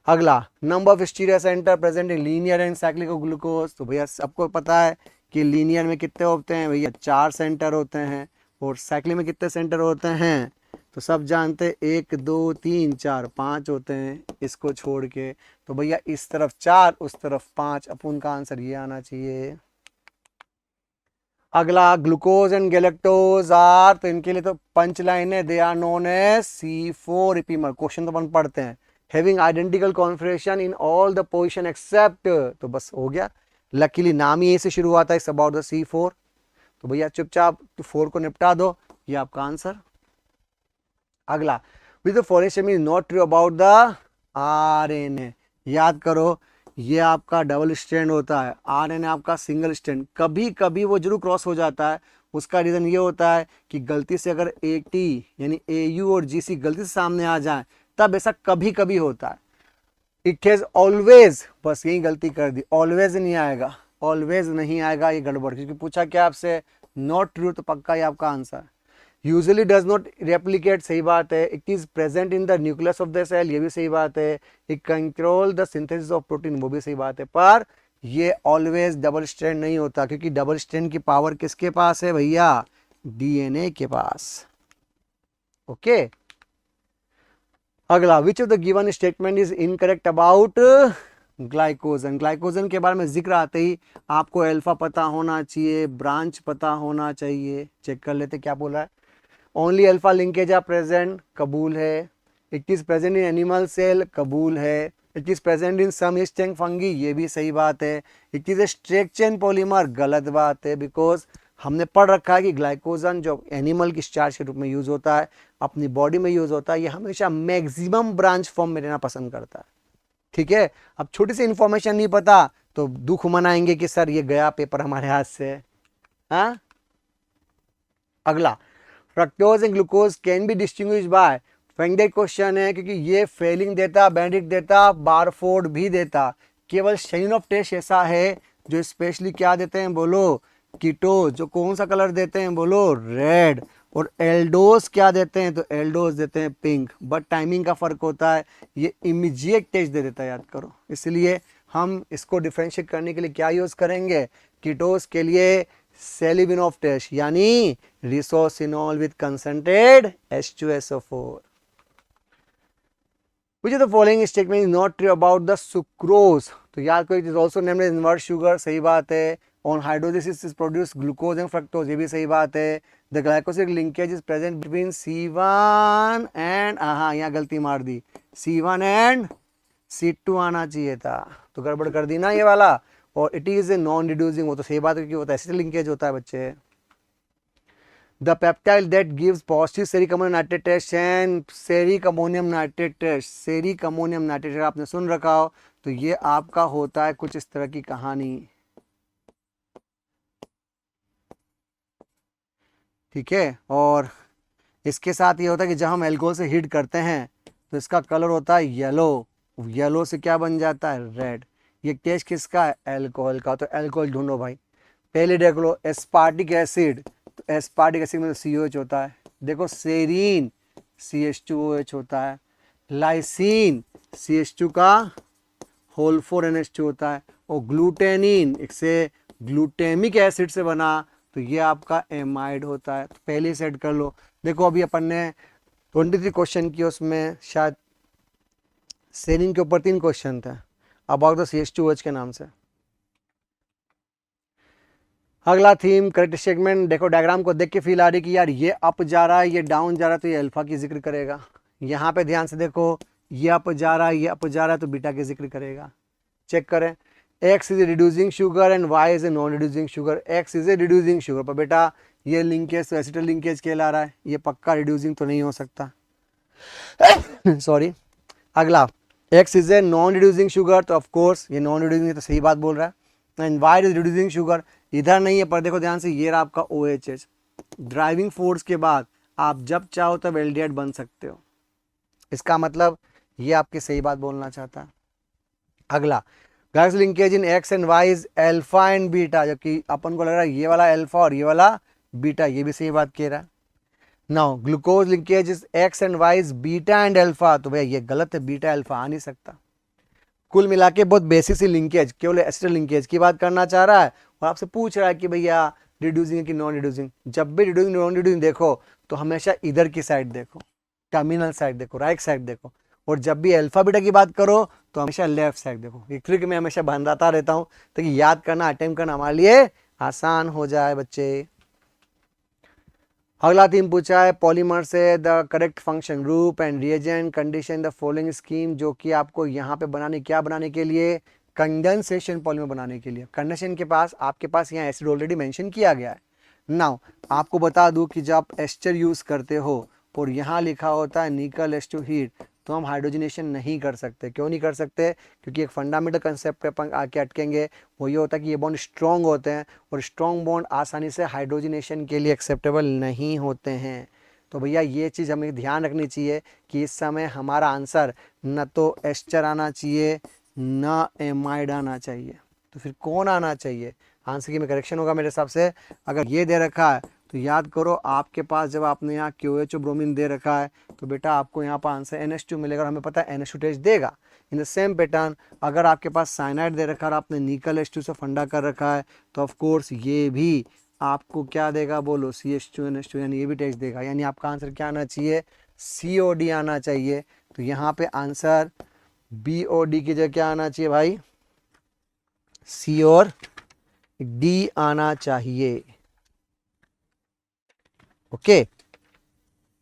अगला, number of stereo centre present in linear and cyclic glucose, तो भैया सबको पता है कि लीनियर में कितने होते हैं भैया, 4 सेंटर होते हैं, और साइक्लिक में कितने सेंटर होते हैं, तो सब जानते हैं 1 2 3 4 5 होते हैं, इसको छोड़ के, तो भैया इस तरफ 4 उस तरफ 5, अपन का आंसर ये आना चाहिए। अगला, ग्लूकोज एंड गैलेक्टोज आर, तो इनके लिए तो पंच लाइन है, they are known as C4 epimer, question तो अपन पढ़ते हैं, having identical configuration in all the position except, तो बस हो गया, लकीली नाम ही ए से शुरू हुआ था, इट्स अबाउट द C4, तो भैया चुपचाप 4 को निपटा दो, ये आपका आंसर। अगला, with the following is not true about the RNA, याद करो ये आपका डबल स्ट्रैंड होता है, RNA आपका सिंगल स्ट्रैंड, कभी कभी वो जरूर क्रॉस हो जाता है, उसका रीजन ये होता है कि गलती से अगर AT यानी AU और GC गलती से सामने आ जाए तब ऐसा कभी कभी होता है। इट हैज ऑलवेज, बस यही गलती कर दी, ऑलवेज नहीं आएगा, ऑलवेज नहीं आएगा, ये गड़बड़, क्योंकि पूछा क्या आपसे, नॉट ट्रू, तो पक्का ये आपका answer. Usually does not replicate, सही बात है। It is present in the nucleus of the cell, ये भी सही बात है। It control the synthesis of protein, वो भी सही बात है, पर ये ऑलवेज डबल स्ट्रैंड नहीं होता, क्योंकि डबल स्ट्रैंड की पावर किसके पास है भैया, DNA के पास। ओके अगला, which of the given statement is incorrect about glycogen, glycogen के बारे में जिक्र आते ही आपको अल्फा पता होना चाहिए, ब्रांच पता होना चाहिए, चेक कर लेते क्या बोला है। Only alpha linkage are present, कबूल है। It is present in animal cell, कबूल है। It is present in some strange fungi, ये भी सही बात है। It is a straight chain polymer, गलत बात है, बिकॉज हमने पढ़ रखा है कि ग्लाइकोजन जो एनिमल की स्टार्च के रूप में यूज होता है, अपनी बॉडी में यूज होता है, ये हमेशा मैक्सिमम ब्रांच फॉर्म में रहना पसंद करता है। ठीक है, अब छोटी सी इंफॉर्मेशन नहीं पता तो दुख मनाएंगे कि सर ये गया पेपर हमारे हाथ से। हाँ, अगला, fructose and glucose can be distinguish by, फेंगडेड क्वेश्चन है, क्योंकि ये फेलिंग देता, बेनेडिक्ट देता, बारफोर्ड भी देता, केवल शेन ऑफ टेस्ट ऐसा है जो स्पेशली क्या देते हैं बोलो, कीटो, जो कौन सा कलर देते हैं बोलो, रेड, और एल्डोस क्या देते हैं, तो एल्डोस देते हैं पिंक, बट टाइमिंग का फर्क होता है, ये इमीडिएट टेस्ट दे देता है, याद करो। इसलिए हम इसको डिफरेंशिएट करने के लिए क्या यूज करेंगे, कीटोस के लिए सेलिविनॉफ टेस्ट, यानी resorcinol with concentrated H2SO4। Which of the following statement is not true about the sucrose, तो याद करो, it is also named as invert sugar, सही बात है। On hydrolysis is produce glucose and fructose, ये भी सही बात है। The glycosidic linkage is present between C1 and, हाँ यहाँ गलती मार दी, C1 एंड C2 आना चाहिए था, तो गड़बड़ कर दी ना ये वाला। और it is a non reducing, वो तो सही बात है क्योंकि वो तो ऐसे लिंकेज होता है बच्चे। The peptide that gives positive steric ammonium nitrate test and steric ammonium nitrate test, steric ammonium nitrate test आपने सुन रखा हो, तो ये आपका होता है कुछ इस तरह की कहानी। ठीक है, और इसके साथ ये होता है कि जब हम एल्कोहल से हीट करते हैं तो इसका कलर होता है येलो, येलो से क्या बन जाता है, रेड। ये टेस्ट किसका है, एल्कोहल का। तो एल्कोहल ढूंढो भाई, पहले देख लो एस्पार्टिक एसिड, तो एस्पार्टिक एसिड में तो COH होता है, देखो सेरीन CH2OH होता है, लाइसिन CH2 का होल 4NH2 होता है, और ग्लूटेनिन इससे ग्लूटेमिक एसिड से बना, तो ये आपका एमाइड होता है। तो पहले सेट कर लो। देखो अभी अपन ने 23 क्वेश्चन किए, उसमें शायद सेरीन के ऊपर 3 क्वेश्चन थे अबाउट द CH2OH के नाम से। अगला थीम करेक्ट स्टेटमेंट, देखो डायग्राम को देख के फील आ रही कि यार ये अप जा रहा है, ये डाउन जा रहा है, तो ये अल्फा की जिक्र करेगा। यहाँ पे ध्यान से देखो, ये अप जा रहा है, ये अप जा रहा है, तो बीटा की जिक्र करेगा। चेक करें, X is a reducing sugar and Y is a non reducing sugar. X is a reducing sugar, पर बेटा ये लिंकेज तो एसिटल लिंकेज कहला रहा है, ये पक्का रिड्यूसिंग तो नहीं हो सकता। सॉरी। अगला, X is a non reducing sugar, तो ऑफकोर्स ये नॉन रिड्यूसिंग है, तो सही बात बोल रहा है। And Y is reducing sugar, इधर नहीं है, पर देखो ध्यान से, ये रहा आपका OHH। ड्राइविंग फोर्स के बाद आप जब चाहो तब एल्डिहाइड बन सकते हो, इसका मतलब ये आपकी सही बात बोलना चाहता है। अगला, gas linkage in X and Y is alpha and beta, जबकि अपन को लग रहा है ये वाला अल्फा और ये वाला बीटा, ये भी सही बात कह रहा है। Now glucose linkage is X and Y is beta and alpha, तो भैया ये गलत है, बीटा अल्फा आ नहीं सकता। कुल मिला के बहुत बेसिक सी लिंकेज, केवल एसिटल लिंकेज की बात करना चाह रहा है और आपसे पूछ रहा है कि भैया रिड्यूसिंग है कि नॉन रिड्यूसिंग। जब भी रिड्यूसिंग नॉन रिड्यूसिंग देखो तो हमेशा इधर की साइड देखो, टर्मिनल साइड देखो, राइट साइड देखो, और जब भी अल्फा बीटा की बात करो तो हमेशा लेफ्ट साइड देखो। ये ट्रिक मैं हमेशा बताता रहता हूँ ताकि याद करना, अटेम्प्ट करना हमारे लिए आसान हो जाए बच्चे। अगला थीम पूछा है पॉलीमर से the correct function group and reagent condition the following scheme, जो कि आपको यहाँ पे बनाने, क्या बनाने के लिए, कंडेंसेशन पॉलीमर बनाने के लिए। कंडेंसेशन के पास आपके पास यहाँ एसिड ऑलरेडी मेंशन किया गया है। नाउ आपको बता दूं कि जब आप एस्टर यूज करते हो और यहाँ लिखा होता है निकल एस टू हीट, तो हम हाइड्रोजनेशन नहीं कर सकते। क्यों नहीं कर सकते? क्योंकि एक फंडामेंटल कंसेप्ट पे अपन आके अटकेंगे, वो ये होता है कि ये बॉन्ड स्ट्रॉन्ग होते हैं और स्ट्रॉन्ग बॉन्ड आसानी से हाइड्रोजनेशन के लिए एक्सेप्टेबल नहीं होते हैं। तो भैया ये चीज़ हमें ध्यान रखनी चाहिए कि इस समय हमारा आंसर न तो एस्टर आना चाहिए न एमाइड आना चाहिए, तो फिर कौन आना चाहिए? आंसर की में करेक्शन होगा मेरे हिसाब से। अगर ये दे रखा है तो याद करो आपके पास जब आपने यहाँ QHO ब्रोमीन दे रखा है तो बेटा आपको यहाँ पर आंसर NH2 मिलेगा और हमें पता है NH2 टेस्ट देगा। इन द सेम पैटर्न अगर आपके पास साइनाइड दे रखा है और आपने निकल H2 से फंडा कर रखा है तो ऑफ कोर्स ये भी आपको क्या देगा, बोलो, CH2NH2, यानी ये भी टेस्ट देगा। यानी आपका आंसर क्या आना चाहिए? COD आना चाहिए। तो यहाँ पे आंसर BOD की जगह क्या आना चाहिए भाई? C और D आना चाहिए। ओके,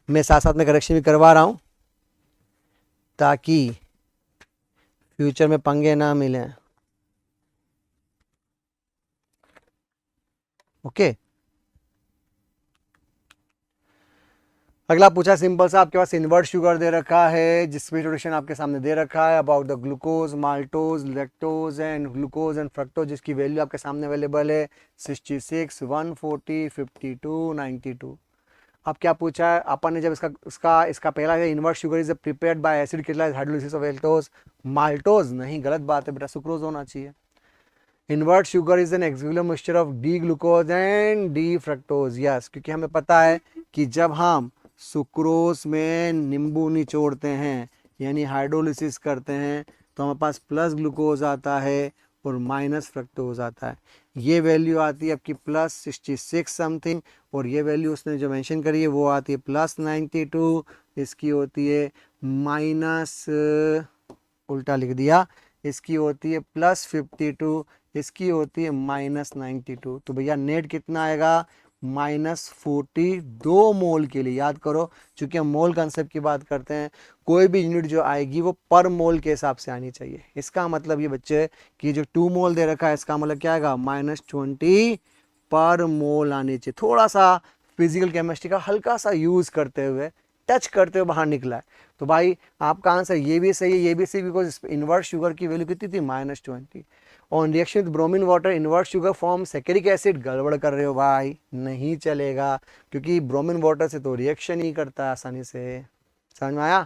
मैं साथ साथ में करेक्शन भी करवा रहा हूं ताकि फ्यूचर में पंगे ना मिले। ओके, अगला पूछा सिंपल सा, आपके पास इन्वर्ट शुगर दे रखा है जिसमें इंट्रोडक्शन आपके सामने दे रखा है about the glucose, maltose, lactose and glucose and fructose, जिसकी वैल्यू आपके सामने अवेलेबल है 66, 140, 52, 92। अब क्या पूछा है अपन ने, जब इसका पहला है invert sugar is prepared by acid crystallized hydrolysis of maltose, maltose नहीं, गलत बात है बेटा, सुक्रोज होना चाहिए। Invert sugar is an executive mixture of D glucose and D fructose, yes, क्योंकि हमें पता है कि जब हम सुक्रोज में नींबू निचोड़ते हैं यानी हाइड्रोलिसिस करते हैं तो हमारे पास प्लस ग्लूकोज आता है और माइनस फ्रक्टोज आता है। ये वैल्यू आती है आपकी +66 समथिंग और ये वैल्यू उसने जो मेंशन करी है वो आती है +92, इसकी होती है माइनस, उल्टा लिख दिया, इसकी होती है +52, इसकी होती है -92। तो भैया नेट कितना आएगा? -42 मोल के लिए। याद करो, चूंकि हम मोल कंसेप्ट की बात करते हैं, कोई भी यूनिट जो आएगी वो पर मोल के हिसाब से आनी चाहिए। इसका मतलब ये बच्चे कि जो 2 मोल दे रखा है इसका मतलब क्या आएगा? -20 पर मोल आनी चाहिए। थोड़ा सा फिजिकल केमिस्ट्री का हल्का सा यूज करते हुए, टच करते हुए बाहर निकला है। तो भाई आपका आंसर ये भी सही है, ये भी सही, बिकॉज इन्वर्ट शुगर की वैल्यू कितनी थी? -20। On reaction with bromine water invert sugar form saccharic acid, गड़बड़ कर रहे हो भाई, नहीं चलेगा, क्योंकि ब्रोमीन वाटर से तो रिएक्शन ही करता है आसानी से। समझ में आया?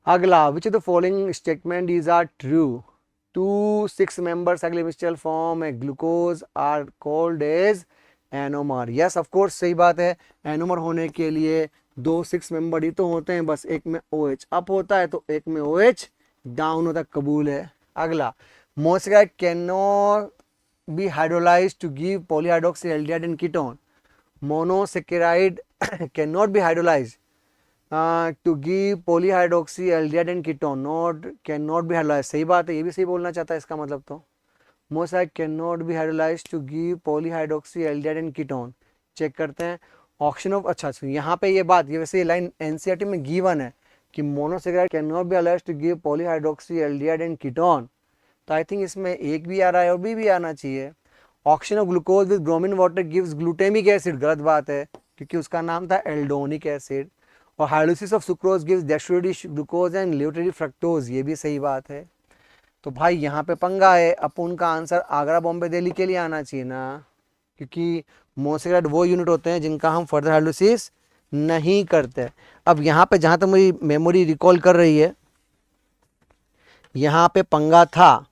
अगला, which of the following statement is are true? 2 6 member cyclohexane form a glucose are called as anomer. Yes of course सही बात है, एनोमर होने के लिए 2 6 मेंबर ही तो होते हैं, बस एक में OH अप होता है तो एक में OH डाउन होता है, कबूल है। अगला, monosaccharide can not be hydrolysed to give polyhydroxy aldehyde and ketone. Monosaccharide can not be hydrolysed to give polyhydroxy aldehyde and ketone, not can not be hydrolysed. सही बात है, ये भी सही बोलना चाहता है इसका मतलब। तो mosaic can not be hydrolysed to give polyhydroxy aldehyde and ketone. Check करते हैं ऑप्शन ऑफ, अच्छा यहाँ पे ये बात, ये वैसे ये लाइन एनसीईआरटी में गिवन है कि monosaccharide can not be hydrolysed to give polyhydroxy aldehyde and ketone, तो आई थिंक इसमें एक भी आ रहा है और बी भी आना चाहिए। Oxygen of glucose with bromine water gives glutamic acid, गलत बात है क्योंकि उसका नाम था एल्डोनिक एसिड। और hydrolysis of sucrose gives dextrorotatory glucose and laevorotatory fructose, ये भी सही बात है। तो भाई यहाँ पे पंगा है, अपन का आंसर आगरा बॉम्बे दिल्ली के लिए आना चाहिए ना, क्योंकि मोनोसेकेराइड वो यूनिट होते हैं जिनका हम फर्दर हाइड्रोलिसिस नहीं करते। अब यहाँ पे जहाँ तक मेरी मेमोरी रिकॉल कर रही है, यहाँ पे पंगा था,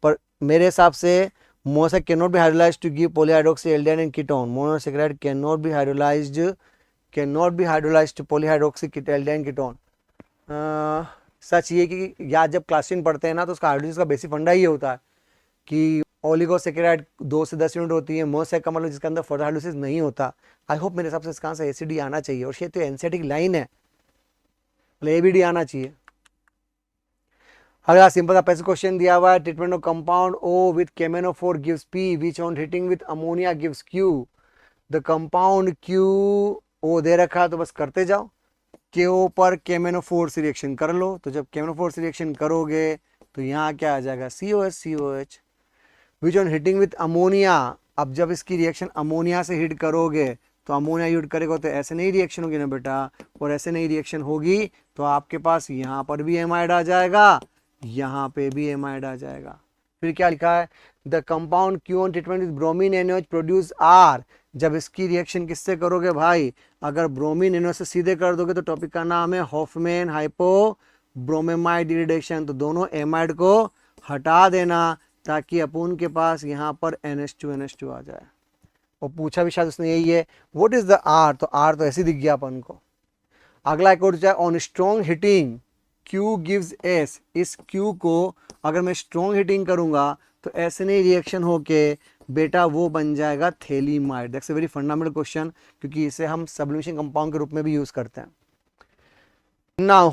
पर मेरे हिसाब से monosaccharide can not be hydrolysed to give polyhydroxy aldehyde and ketone. Monosaccharide can not be hydrolysed to polyhydroxy aldehyde and ketone. सच ये कि याद जब क्लास 10 पढ़ते हैं ना, तो उसका हाइड्रोलिसिस का बेसिक फंडा ये होता है कि ओलिगोसेकेराइड 2 से 10 यूनिट होती है, मोनोसेकेराइड का मतलब जिसके अंदर फर्दर हाइड्रोलिसिस नहीं होता। आई होप मेरे हिसाब से इसका आंसर एसिडी आना चाहिए, और ये तो एनसीईआरटी की लाइन है, मतलब एबीडी आना चाहिए। अगला सिंपल सा पैसे क्वेश्चन दिया हुआ है, treatment of compound O with K M N O four gives P which on heating with ammonia gives Q. The compound Q O दे रखा है तो बस करते जाओ, क्यू पर केमेनोफोर से रिएक्शन कर लो, तो जब केमेनोफोर से रिएक्शन करोगे तो यहाँ क्या आ जाएगा, COH। Which on heating with ammonia, अब जब इसकी रिएक्शन अमोनिया से हीट करोगे तो अमोनिया यूज करेगा तो ऐसे नहीं रिएक्शन होगी ना बेटा, और ऐसे नहीं रिएक्शन होगी तो आपके पास यहाँ पर भी एमाइड आ जाएगा, यहाँ पे भी एमाइड आ जाएगा। फिर क्या लिखा है, the compound Q on treatment with bromine NaOH produce R। जब इसकी रिएक्शन किससे करोगे भाई, अगर ब्रोमीन NaOH से सीधे कर दोगे तो टॉपिक का नाम है हॉफमैन हाइपोब्रोमेमाइड इरिडेशन। तो दोनों एमाइड को हटा देना ताकि अपन के पास यहाँ पर NH2 आ जाए। और पूछा भी शायद उसने यही है, व्हाट इज द R, तो R तो ऐसे दिख गया अपन को। अगला एक और जाए, on strong heating Q gives S। इस Q को अगर मैं स्ट्रॉन्ग हीटिंग करूंगा तो ऐसे नहीं रिएक्शन होके बेटा वो बन जाएगा phthalimide. That's a very fundamental question, क्योंकि इसे हम सब्लिमेशन कंपाउंड के रूप में भी यूज करते हैं। नाउ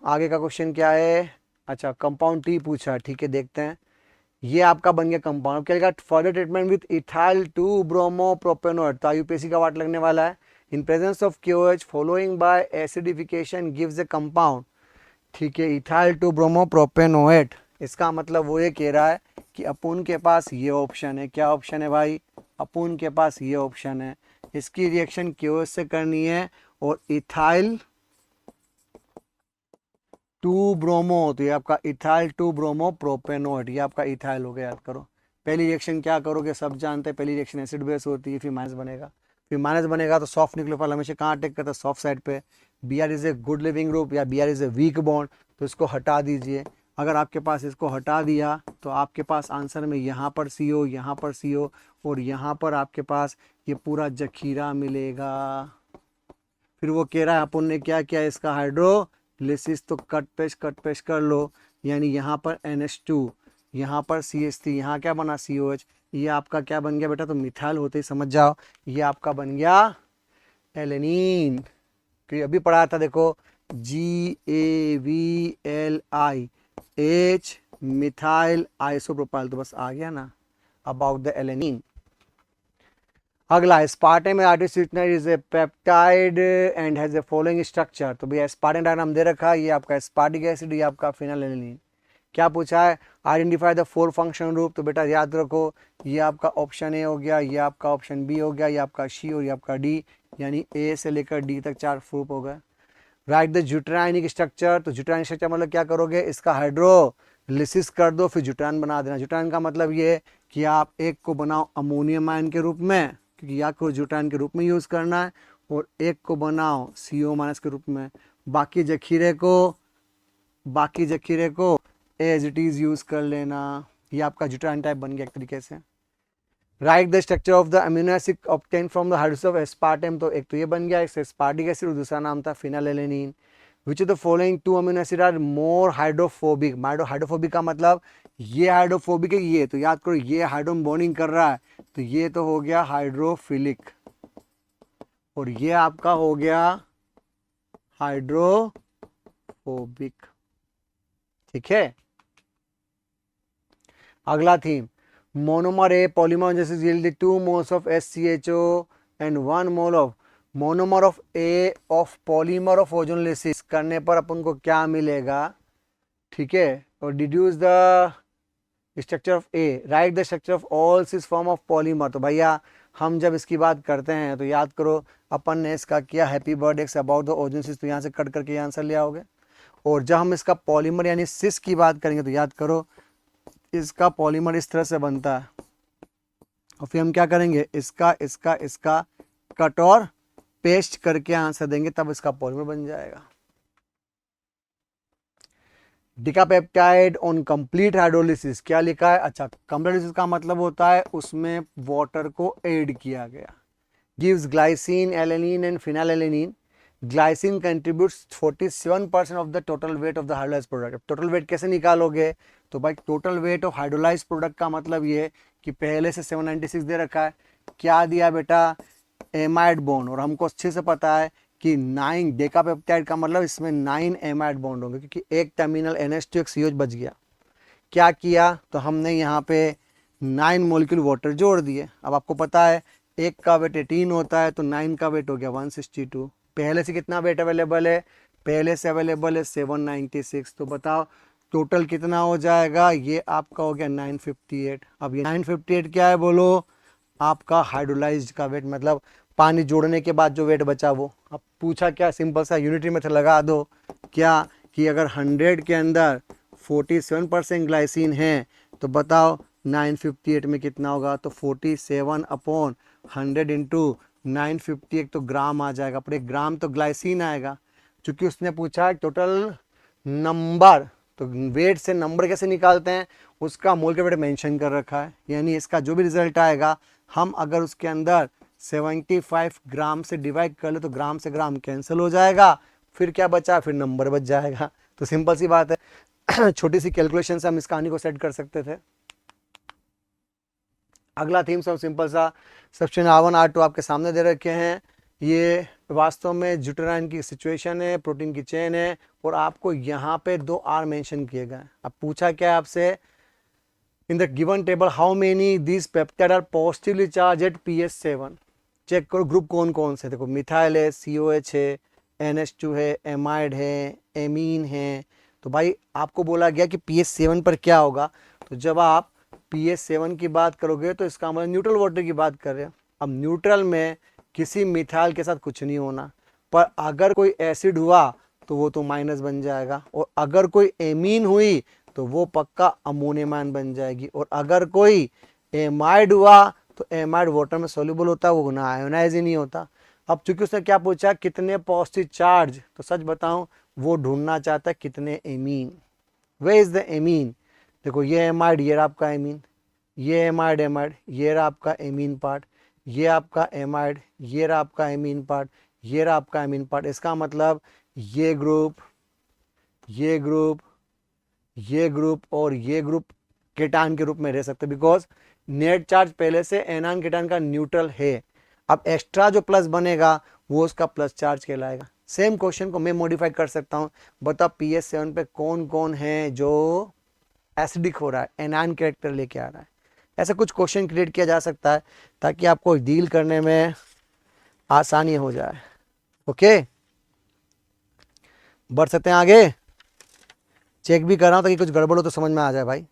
आगे का क्वेश्चन क्या है, अच्छा कंपाउंड टी पूछा, ठीक है देखते हैं। ये आपका बन गया कंपाउंड, क्या लिखा, further treatment with ethyl 2 bromo propanoate, तो यूपीएससी का वाट लगने वाला है। In presence of KOH following bye acidification gives A compound, ठीक है, इथाइल 2 ब्रोमो प्रोपेनोएट। इसका मतलब वो ये कह रहा है कि अपन के पास ये ऑप्शन है, क्या ऑप्शन है भाई, अपन के पास ये ऑप्शन है, इसकी रिएक्शन KOH से करनी है और इथाइल 2 ब्रोमो, तो ये आपका इथाइल 2 ब्रोमो प्रोपेनोएट, ये आपका इथाइल हो गया, याद करो। पहली रिएक्शन क्या करोगे, सब जानते हैं, पहली रिएक्शन एसिड बेस होती है, फिर माइनस बनेगा, फिर माइनस बनेगा तो सॉफ्ट न्यूक्लियोफाइल हमेशा कहाँ अटैक करता है, सॉफ्ट साइड पे। Br is a good leaving group या Br is a weak bond, तो इसको हटा दीजिए। अगर आपके पास इसको हटा दिया तो आपके पास आंसर में यहाँ पर CO, यहाँ पर CO और यहाँ पर आपके पास ये पूरा जखीरा मिलेगा। फिर वो कह रहा है अपन ने क्या किया, इसका हाइड्रोलिसिस, तो कट पेस्ट कर लो, यानी यहाँ पर NH2, यहाँ पर CH3, यहाँ क्या बना COH, ये आपका क्या बन गया बेटा, तो मिथाइल होते ही समझ जाओ ये आपका बन गया एलेनिन। क्योंकि अभी पढ़ा था देखो, GAVLIH मिथाइल आइसोप्रोपाइल, तो बस आ गया ना अबाउट द एलेनिन। अगला aspartame sweetener is a peptide and has a following structure, तो भैया एस्पार्टेम डायग्राम दे रखा है, ये आपका एस्पार्टिक एसिड, ये आपका फिनाइलएलेनिन। क्या पूछा है, आइडेंटिफाई द 4 फंक्शनल ग्रुप, तो बेटा याद रखो ये आपका ऑप्शन ए हो गया, ये आपका ऑप्शन बी हो गया, ये आपका सी और ये आपका डी, यानी ए से लेकर डी तक 4 ग्रुप हो गए। राइट द ज्यूट्राइनिक स्ट्रक्चर, तो ज्यूट्राइनिक स्ट्रक्चर मतलब क्या करोगे, इसका हाइड्रोलिसिस कर दो फिर ज्यूट्राइन बना देना। ज्यूट्राइन का मतलब ये कि आप एक को बनाओ अमोनियम आयन के रूप में, क्योंकि या को ज्यूट्राइन के रूप में यूज़ करना है, और एक को बनाओ CO- के रूप में, बाकी जखीरे को एज इट इज़ यूज़ कर लेना। ये आपका ज्यूट्राइन टाइप बन गया एक तरीके से। Right the structure of the amino acid obtain from the hydrolysis of aspartame, तो एक तो ये बन गया, एक एस्पार्टिक एसिड और दूसरा नाम था phenylalanine. Which of the following 2 amino acid are more hydrophobic, hydrophobic का मतलब ये हाइड्रोफोबिक है, ये तो याद करो ये हाइड्रोजन बॉन्डिंग कर रहा है, तो ये तो हो गया हाइड्रोफिलिक, और ये आपका हो गया हाइड्रोफोबिक, ठीक है। अगला थीम, मोनोमर ए पॉलीमर जैसे yield 2 moles of SCHO and 1 mole of monomer of a of polymer of ozonolysis करने पर अपन को क्या मिलेगा, ठीक है। और deduce the structure of a, right the structure of all cis form of polymer. तो भैया हम जब इसकी बात करते हैं तो याद करो अपन ने इसका किया happy birthday about the ozonolysis, तो यहाँ से कट करके आंसर ले आओगे। और जब हम इसका पॉलीमर यानी सिस की बात करेंगे तो याद करो इसका पॉलीमर इस तरह से बनता है, और फिर हम क्या करेंगे, इसका इसका इसका कट और पेस्ट करके आंसर देंगे, तब इसका पॉलीमर बन जाएगा। डिकापेप्टाइड ऑन कंप्लीट हाइड्रोलिसिस क्या लिखा है, अच्छा कंप्लीट हाइड्रोलिसिस का मतलब होता है उसमें वाटर को ऐड किया गया। Gives glycine, alanine and phenylalanine. Glycine contributes 47% of the total weight of the hydrolysed product. Total weight कैसे निकालोगे, तो भाई total weight of hydrolysed product का मतलब ये कि पहले से 796 दे रखा है, क्या दिया बेटा, एमाइड बॉन्ड, और हमको अच्छे से पता है कि 9 डेकापेप्टाइड का मतलब इसमें 9 एमाइड बॉन्ड होंगे, क्योंकि एक टर्मिनल NH2 एक CH बच गया। क्या किया, तो हमने यहाँ पे 9 मोलिक्यूल वाटर जोड़ दिए। अब आपको पता है एक का वेट 18 होता है, तो 9 का वेट हो गया 162। पहले से कितना वेट अवेलेबल है, पहले से अवेलेबल है 796। तो बताओ टोटल कितना हो जाएगा, ये आपका हो गया 958। अब ये 958 क्या है बोलो, आपका हाइड्रोलाइज्ड का वेट, मतलब पानी जोड़ने के बाद जो वेट बचा वो। अब पूछा क्या, सिंपल सा यूनिटी मेथड लगा दो, क्या कि अगर 100 के अंदर 47% ग्लाइसिन है तो बताओ 958 में कितना होगा, तो 47/100 इंटू 958 तो ग्राम आ जाएगा, पर एक ग्राम तो ग्लाइसिन आएगा। चूंकि उसने पूछा टोटल नंबर, तो वेट से नंबर कैसे निकालते हैं, उसका मोल का वेट मेंशन कर रखा है, यानी इसका जो भी रिजल्ट आएगा हम अगर उसके अंदर 75 ग्राम से डिवाइड कर ले तो ग्राम से ग्राम कैंसिल हो जाएगा, फिर क्या बचा, फिर नंबर बच जाएगा। तो सिंपल सी बात है छोटी सी कैलकुलेशन से हम इस कहानी को सेट कर सकते थे। अगला थीम सब सिंपल सा, सब्सटेंस R1 R2 आपके सामने दे रखे हैं। ये वास्तव में ज्यूटेराइन की सिचुएशन है, प्रोटीन की चेन है, और आपको यहाँ पे 2 R मेंशन किए गए। अब पूछा क्या है आपसे, in the given table how many this peptide are positively charge at pH 7। Check करो ग्रुप कौन कौन से, देखो मिथाइल है, COH है, NH2 है, एमाइड है, एमीन है। तो भाई आपको बोला गया कि pH 7 पर क्या होगा, तो जब आप pH 7 की बात करोगे तो इसका मतलब न्यूट्रल वाटर की बात कर रहे हैं। अब न्यूट्रल में किसी मिथाइल के साथ कुछ नहीं होना, पर अगर कोई एसिड हुआ तो वो तो माइनस बन जाएगा, और अगर कोई एमीन हुई तो वो पक्का अमोनियम आयन बन जाएगी, और अगर कोई एमाइड हुआ तो एमाइड वाटर में सोल्यूबल होता है, वो ना आयोनाइज ही नहीं होता। अब चूंकि उसने क्या पूछा कितने पॉजिटिव चार्ज, तो सच बताऊं वो ढूंढना चाहता है कितने amine, way is the amine. देखो ये एमाइड, ये आपका एमीन, ये एमाइड एमाइड, ये आपका एमीन पार्ट, ये आपका एमाइड, ये आपका एमीन पार्ट, ये आपका एमीन पार्ट। इसका मतलब ये ग्रुप, ये ग्रुप, ये ग्रुप और ये ग्रुप केटान के रूप में रह सकते, बिकॉज नेट चार्ज पहले से एनान केटान का न्यूट्रल है। अब एक्स्ट्रा जो प्लस बनेगा वो उसका प्लस चार्ज कहलाएगा। सेम क्वेश्चन को मैं मॉडिफाई कर सकता हूँ, बताओ pH 7 पे कौन कौन है जो एसिडिक हो रहा है, एनान कैरेक्टर लेके आ रहा है। ऐसा कुछ क्वेश्चन क्रिएट किया जा सकता है ताकि आपको डील करने में आसानी हो जाए। ओके, बढ़ सकते हैं आगे, चेक भी कर रहा हूं ताकि कुछ गड़बड़ हो तो समझ में आ जाए भाई।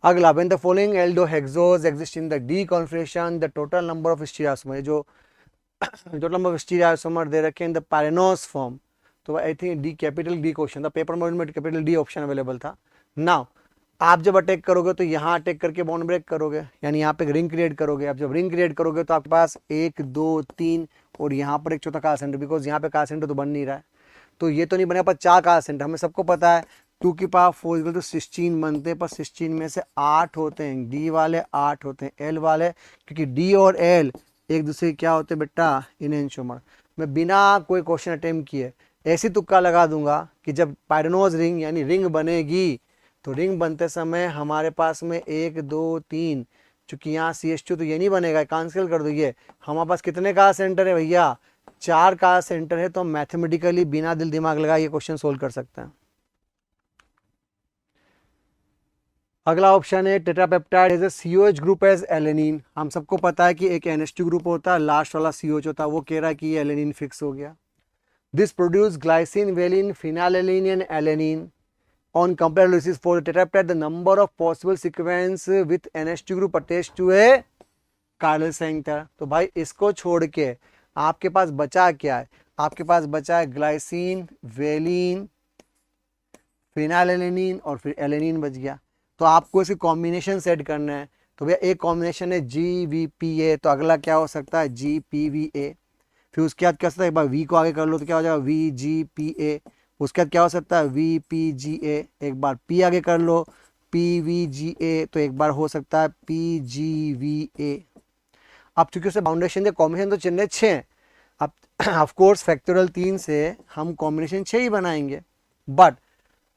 अगला, when the following aldohexose exist in the D configuration the total number of stereoisomer, जो टोटल नंबर ऑफ स्टीरियोसोमर दे रखे इन द पैरेनोस फॉर्म, तो I think D capital D question था, पेपर में कैपिटल डी ऑप्शन अवेलेबल था। Now आप जब attack करोगे तो यहाँ अटैक करके बॉन्ड ब्रेक करोगे, यानी यहाँ पे रिंग क्रिएट करोगे। अब जब रिंग क्रिएट करोगे तो आपके पास 1 2 3 और यहाँ पर एक चौथा कार सेंटर, बिकॉज यहाँ पे कार सेंटर तो बन नहीं रहा है, तो ये तो नहीं बनेगा, पर 4 कार सेंटर हमें सबको पता है 2 की पावर 4 तो 16 बनते हैं, पर 16 में से 8 होते हैं डी वाले, 8 होते हैं एल वाले, क्योंकि डी और एल एक दूसरे क्या होते हैं बेटा, इनएंशोमर। मैं बिना कोई क्वेश्चन अटेम्प्ट किए ऐसी तुक्का लगा दूंगा कि जब पायरेनोज रिंग यानी रिंग बनेगी तो रिंग बनते समय हमारे पास में 1 2 3, चूंकि यहाँ CH2 तो ये नहीं बनेगा, कैंसिल कर दो, ये हमारे पास कितने का सेंटर है भैया, 4 का सेंटर है, तो हम मैथमेटिकली बिना दिल दिमाग लगाए ये क्वेश्चन सोल्व कर सकते हैं। अगला ऑप्शन है tetrapeptide as a COH group as alanine. हम सबको पता है कि एक NH2 ग्रुप होता है, लास्ट वाला COH होता है, वो कह रहा है कि ये एलेनिन फिक्स हो गया। This produce glycine, valine, phenylalanine and alanine. On compared analysis for the tetrapeptide, the number of possible sequence with NH2 group attached to a कार्डल सेंटर। तो भाई इसको छोड़ के आपके पास बचा क्या है? आपके पास बचा है ग्लाइसिन, वेलिन, फिनालेनिन और फिर एलेनिन बच गया। तो आपको इसके कॉम्बिनेशन सेट करना है। तो भैया एक कॉम्बिनेशन है GVPA, तो अगला क्या हो सकता है? GPVA। फिर उसके बाद क्या हो सकता है? एक बार V को आगे कर लो तो क्या हो जाएगा? VGPA। उसके बाद क्या हो सकता है? VPGA। एक बार P आगे कर लो, PVGA। तो एक बार हो सकता है PGVA। अब चूंकि उसे फाउंडेशन के कॉम्बिनेशन तो चलने 6 हैं, अब ऑफ कोर्स फैक्टोरियल 3 से हम कॉम्बिनेशन 6 ही बनाएंगे, बट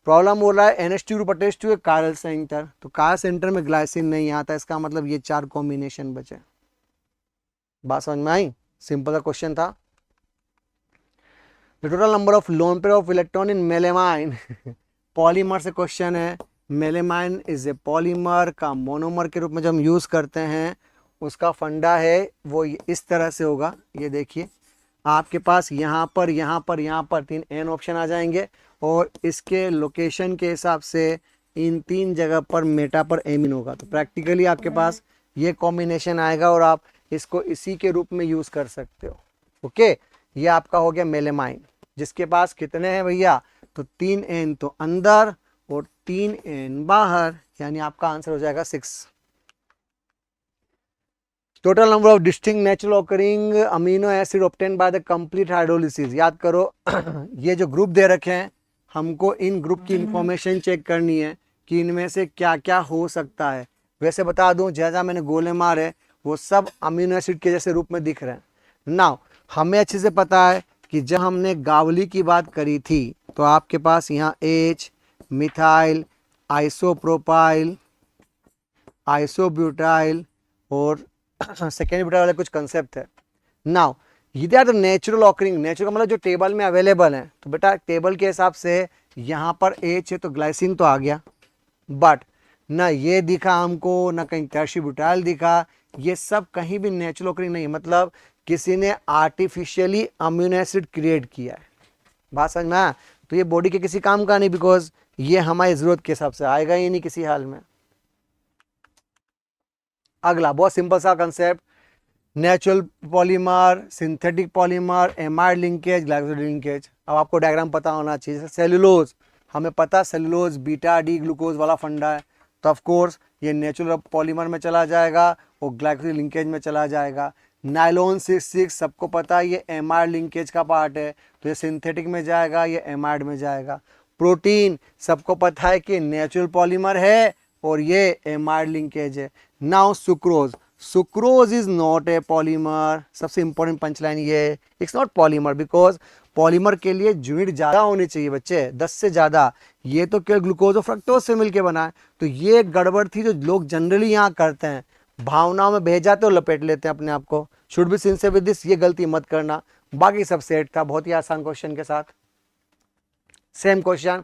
प्रॉब्लम हो रहा है NH2 ग्रुप अटैच टू कार्डल सेंटर। तो कार्डल सेंटर में ग्लाइसिन नहीं आता, इसका मतलब ये 4 कॉम्बिनेशन बचे। बात समझ में आई? सिंपल सा क्वेश्चन था। The total number of lone pair of electron in melamine polymer से क्वेश्चन है। मेलेमाइन इज ए पॉलीमर का मोनोमर के रूप में जब हम यूज करते हैं, उसका फंडा है वो इस तरह से होगा। ये देखिए आपके पास यहाँ पर यहाँ पर यहाँ पर 3 N ऑप्शन आ जाएंगे और इसके लोकेशन के हिसाब से इन 3 जगह पर मेटा पर एमिन होगा। तो प्रैक्टिकली आपके पास ये कॉम्बिनेशन आएगा और आप इसको इसी के रूप में यूज कर सकते हो। ओके, ये आपका हो गया मेलेमाइन, जिसके पास कितने हैं भैया? तो 3 N तो अंदर और 3 N बाहर, यानी आपका आंसर हो जाएगा 6। Total number of distinct natural occurring amino acid obtain by the complete hydrolysis. याद करो ये जो ग्रुप दे रखे हैं, हमको इन ग्रुप की इंफॉर्मेशन चेक करनी है कि इनमें से क्या क्या हो सकता है। वैसे बता दूं, जैसा मैंने गोले मारे वो सब अमीनो एसिड के जैसे रूप में दिख रहे हैं। नाउ हमें अच्छे से पता है कि जब हमने गावली की बात करी थी तो आपके पास यहाँ H, मिथाइल, आइसोप्रोपाइल, आइसोब्यूटाइल और सेकेंड ब्यूटाइल वाले कुछ कंसेप्ट है। नाउ ये are the natural occurring. Natural का मतलब जो टेबल में अवेलेबल है। तो बेटा टेबल के हिसाब से यहाँ पर H है तो ग्लाइसिन तो आ गया, बट ना ये दिखा हमको, ना कहीं टर्शी ब्यूटाइल दिखा। ये सब कहीं भी नेचुरल ऑकरिंग नहीं, मतलब किसी ने आर्टिफिशियली अमीनो एसिड क्रिएट किया है। बात समझ में आया? तो ये बॉडी के किसी काम का नहीं, बिकॉज ये हमारी जरूरत के हिसाब से आएगा ही नहीं किसी हाल में। अगला बहुत सिंपल सा concept, natural polymer, synthetic polymer, amide linkage, glycoside linkage. अब आपको डायग्राम पता होना चाहिए। सेलुलोज, हमें पता सेलुलोज बीटा डी ग्लूकोज वाला फंडा है, तो ऑफ कोर्स ये नेचुरल पॉलीमर में चला जाएगा और ग्लाइकोसाइड लिंकेज में चला जाएगा। नायलॉन 6 सबको पता है ये एमाइड लिंकेज का पार्ट है, तो ये सिंथेटिक में जाएगा, ये एमाइड में जाएगा। प्रोटीन सबको पता है कि नेचुरल पॉलीमर है और ये एमाइड लिंकेज है। Now sucrose, sucrose is not a polymer. सबसे इंपॉर्टेंट पंचलाइन ये, it's not polymer because polymer के लिए यूनिट ज्यादा होनी चाहिए बच्चे, 10 से ज्यादा। ये तो केवल ग्लूकोज और फ्रक्टोज से मिलकर बना है। तो ये गड़बड़ थी जो लोग जनरली यहाँ करते हैं, भावनाओं में बह जाते और लपेट लेते हैं अपने आप को। Should be sincere with this, ये गलती मत करना। बाकी सब सेट था, बहुत ही आसान क्वेश्चन के साथ। सेम क्वेश्चन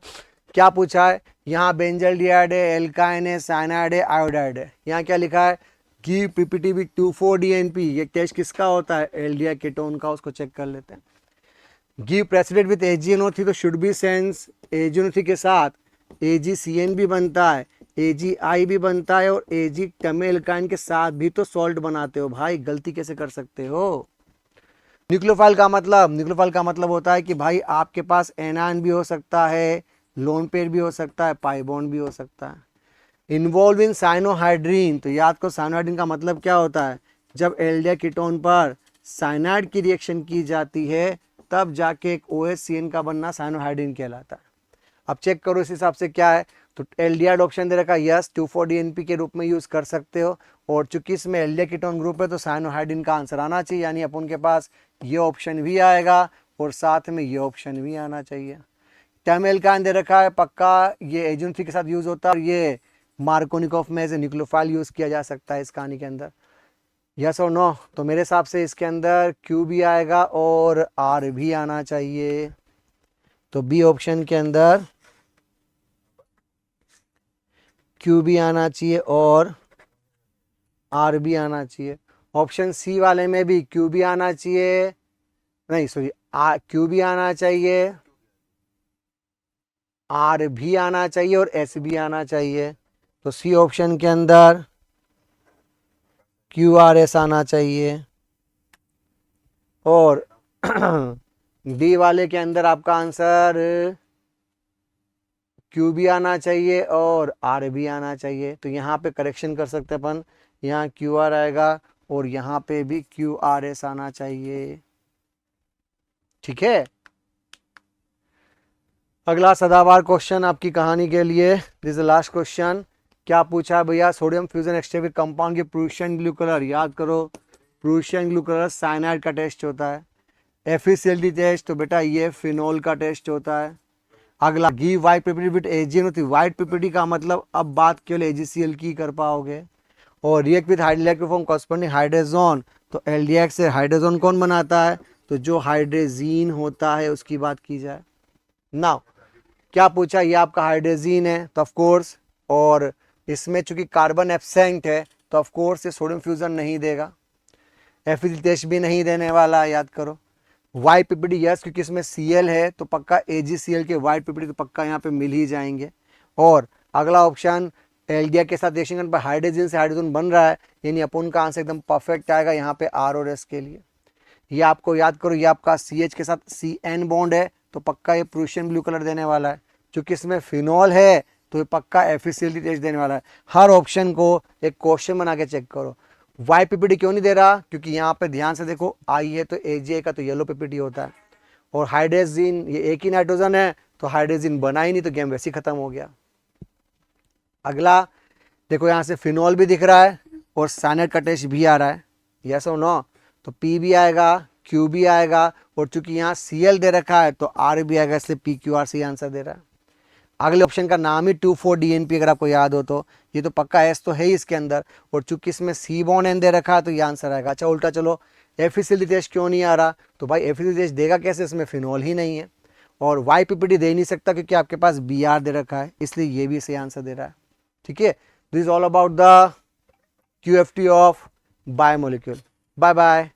क्या पूछा है? यहाँ बेंजल्डिहाइड है, एल्काइन है, साइनाइड है, आयोडाइड है। यहाँ क्या लिखा है? Give PPT with 2,4-DNP। ये टेस्ट किसका होता है? एल्डिहाइड कीटोन का, उसको चेक कर लेते हैं। गिव प्रेसिडेंट विद AgNO3, तो शुड बी सेंस AgNO3 के साथ AgCN भी बनता है, AgI भी बनता है और Ag टमेल्काइन के साथ भी तो सॉल्ट बनाते हो भाई, गलती कैसे कर सकते हो? न्यूक्लियोफाइल का मतलब, न्यूक्लियोफाइल का मतलब होता है कि भाई आपके पास एनायन भी हो सकता है, लोन पेयर भी हो सकता है, पाई बॉन्ड भी हो सकता है। इन्वॉल्व इन साइनोहाइड्रीन, तो याद करो साइनोहाइड्रीन का मतलब क्या होता है? जब एल्डिहाइड कीटोन पर साइनाइड की रिएक्शन की जाती है तब जाके एक OHCN का बनना साइनोहाइड्रीन कहलाता है। अब चेक करो इस हिसाब से क्या है। तो एल्डिहाइड ऑप्शन दे रखा है, यस 2,4-DNP के रूप में यूज कर सकते हो, और चूंकि इसमें एल्डिहाइड कीटोन ग्रुप है तो साइनोहाइड्रीन का आंसर आना चाहिए, यानी अपन के पास ये ऑप्शन भी आएगा और साथ में ये ऑप्शन भी आना चाहिए। टमेल्काइन दे रखा है, पक्का ये AgNO3 के साथ यूज होता है और ये मार्कोनिकॉफ में एज ए न्यूक्लियोफाइल यूज किया जा सकता है इस कहानी के अंदर। यस और नो? तो मेरे हिसाब से इसके अंदर Q भी आएगा और R भी आना चाहिए। तो बी ऑप्शन के अंदर क्यू भी आना चाहिए और आर भी आना चाहिए। ऑप्शन सी वाले में भी क्यू भी आना चाहिए, नहीं सॉरी, क्यू भी आना चाहिए, आर भी आना चाहिए और एस भी आना चाहिए। तो सी ऑप्शन के अंदर क्यू आर एस आना चाहिए और डी वाले के अंदर आपका आंसर क्यू भी आना चाहिए और आर भी आना चाहिए। तो यहाँ पे करेक्शन कर सकते हैं अपन, यहाँ क्यू आर आएगा और यहाँ पे भी क्यू आर एस आना चाहिए। ठीक है, अगला सदाबहार क्वेश्चन आपकी कहानी के लिए, दिस इज लास्ट क्वेश्चन। क्या पूछा है भैया, sodium fusion exchange with compound की प्रूशियन ब्लू कलर, याद करो प्रूशियन ब्लू कलर साइनाइड का टेस्ट होता है। एफिशिएंसी टेस्ट, तो बेटा ये फिनोल का टेस्ट होता है। अगला give white PPT with AGN होती है, वाइट पीपीटी का मतलब अब बात केवल एजीसीएल की कर पाओगे। और react with hydrogen form corresponding hydrogen, तो एलडीएक्स से हाइड्रोजन कौन बनाता है, तो जो हाइड्रोजीन होता है उसकी बात की जाए। नाउ क्या पूछा, ये आपका हाइड्रोजीन है तो ऑफ कोर्स, और इसमें चूंकि कार्बन एब्सेंट है तो ऑफ कोर्स ये सोडियम फ्यूजन नहीं देगा। एफिशिएंसी टेस्ट भी नहीं देने वाला, याद करो। वाई पीपीडी यस, क्योंकि इसमें सीएल है तो पक्का एजीसीएल के वाइट पीपीडी तो पक्का यहाँ पे मिल ही जाएंगे। और अगला ऑप्शन एल्डिया के साथ रिएक्शन करने पर हाइड्रोजन से हाइड्रोजन बन रहा है, यानी अपन का आंसर एकदम परफेक्ट आएगा यहाँ पे आर और एस के लिए। ये आपको याद करो, ये आपका सी एच के साथ सी एन बॉन्ड है तो पक्का ये प्रूशियन ब्लू कलर देने वाला है। चूंकि इसमें फिनॉल है तो ये पक्का एफिशिएंसी टेस्ट देने वाला है। हर ऑप्शन को एक क्वेश्चन बना के चेक करो। वाई पीपीटी क्यों नहीं दे रहा, क्योंकि यहाँ पे ध्यान से देखो आई है तो एजे का तो येलो पीपीटी होता है, और हाइड्रोजन ये एक ही नाइट्रोजन है तो हाइड्रोजन बना ही नहीं, तो गेम वैसे ही खत्म हो गया। अगला देखो, यहाँ से फिनॉल भी दिख रहा है और साइनाइड का टेस्ट भी आ रहा है, यस और नो, तो पी भी आएगा, क्यू भी आएगा, और चूंकि यहाँ सीएल दे रखा है तो आर भी आएगा, इसलिए P Q R C answer दे रहा है। अगले ऑप्शन का नाम ही 2,4-DNP, अगर आपको याद हो तो ये तो पक्का एस तो है ही इसके अंदर, और चूंकि इसमें सी बॉन्ड एन दे रखा है तो ये आंसर आएगा। अच्छा उल्टा चलो, एफिशिएंसी टेस्ट क्यों नहीं आ रहा, तो भाई एफिशिएंसी टेस्ट देगा कैसे, इसमें फिनॉल ही नहीं है, और वाई पीपीटी दे नहीं सकता क्योंकि आपके पास बी आर दे रखा है, इसलिए ये भी सही आंसर दे रहा है। ठीक है, this is all about the QFT of biomolecule. Bye bye.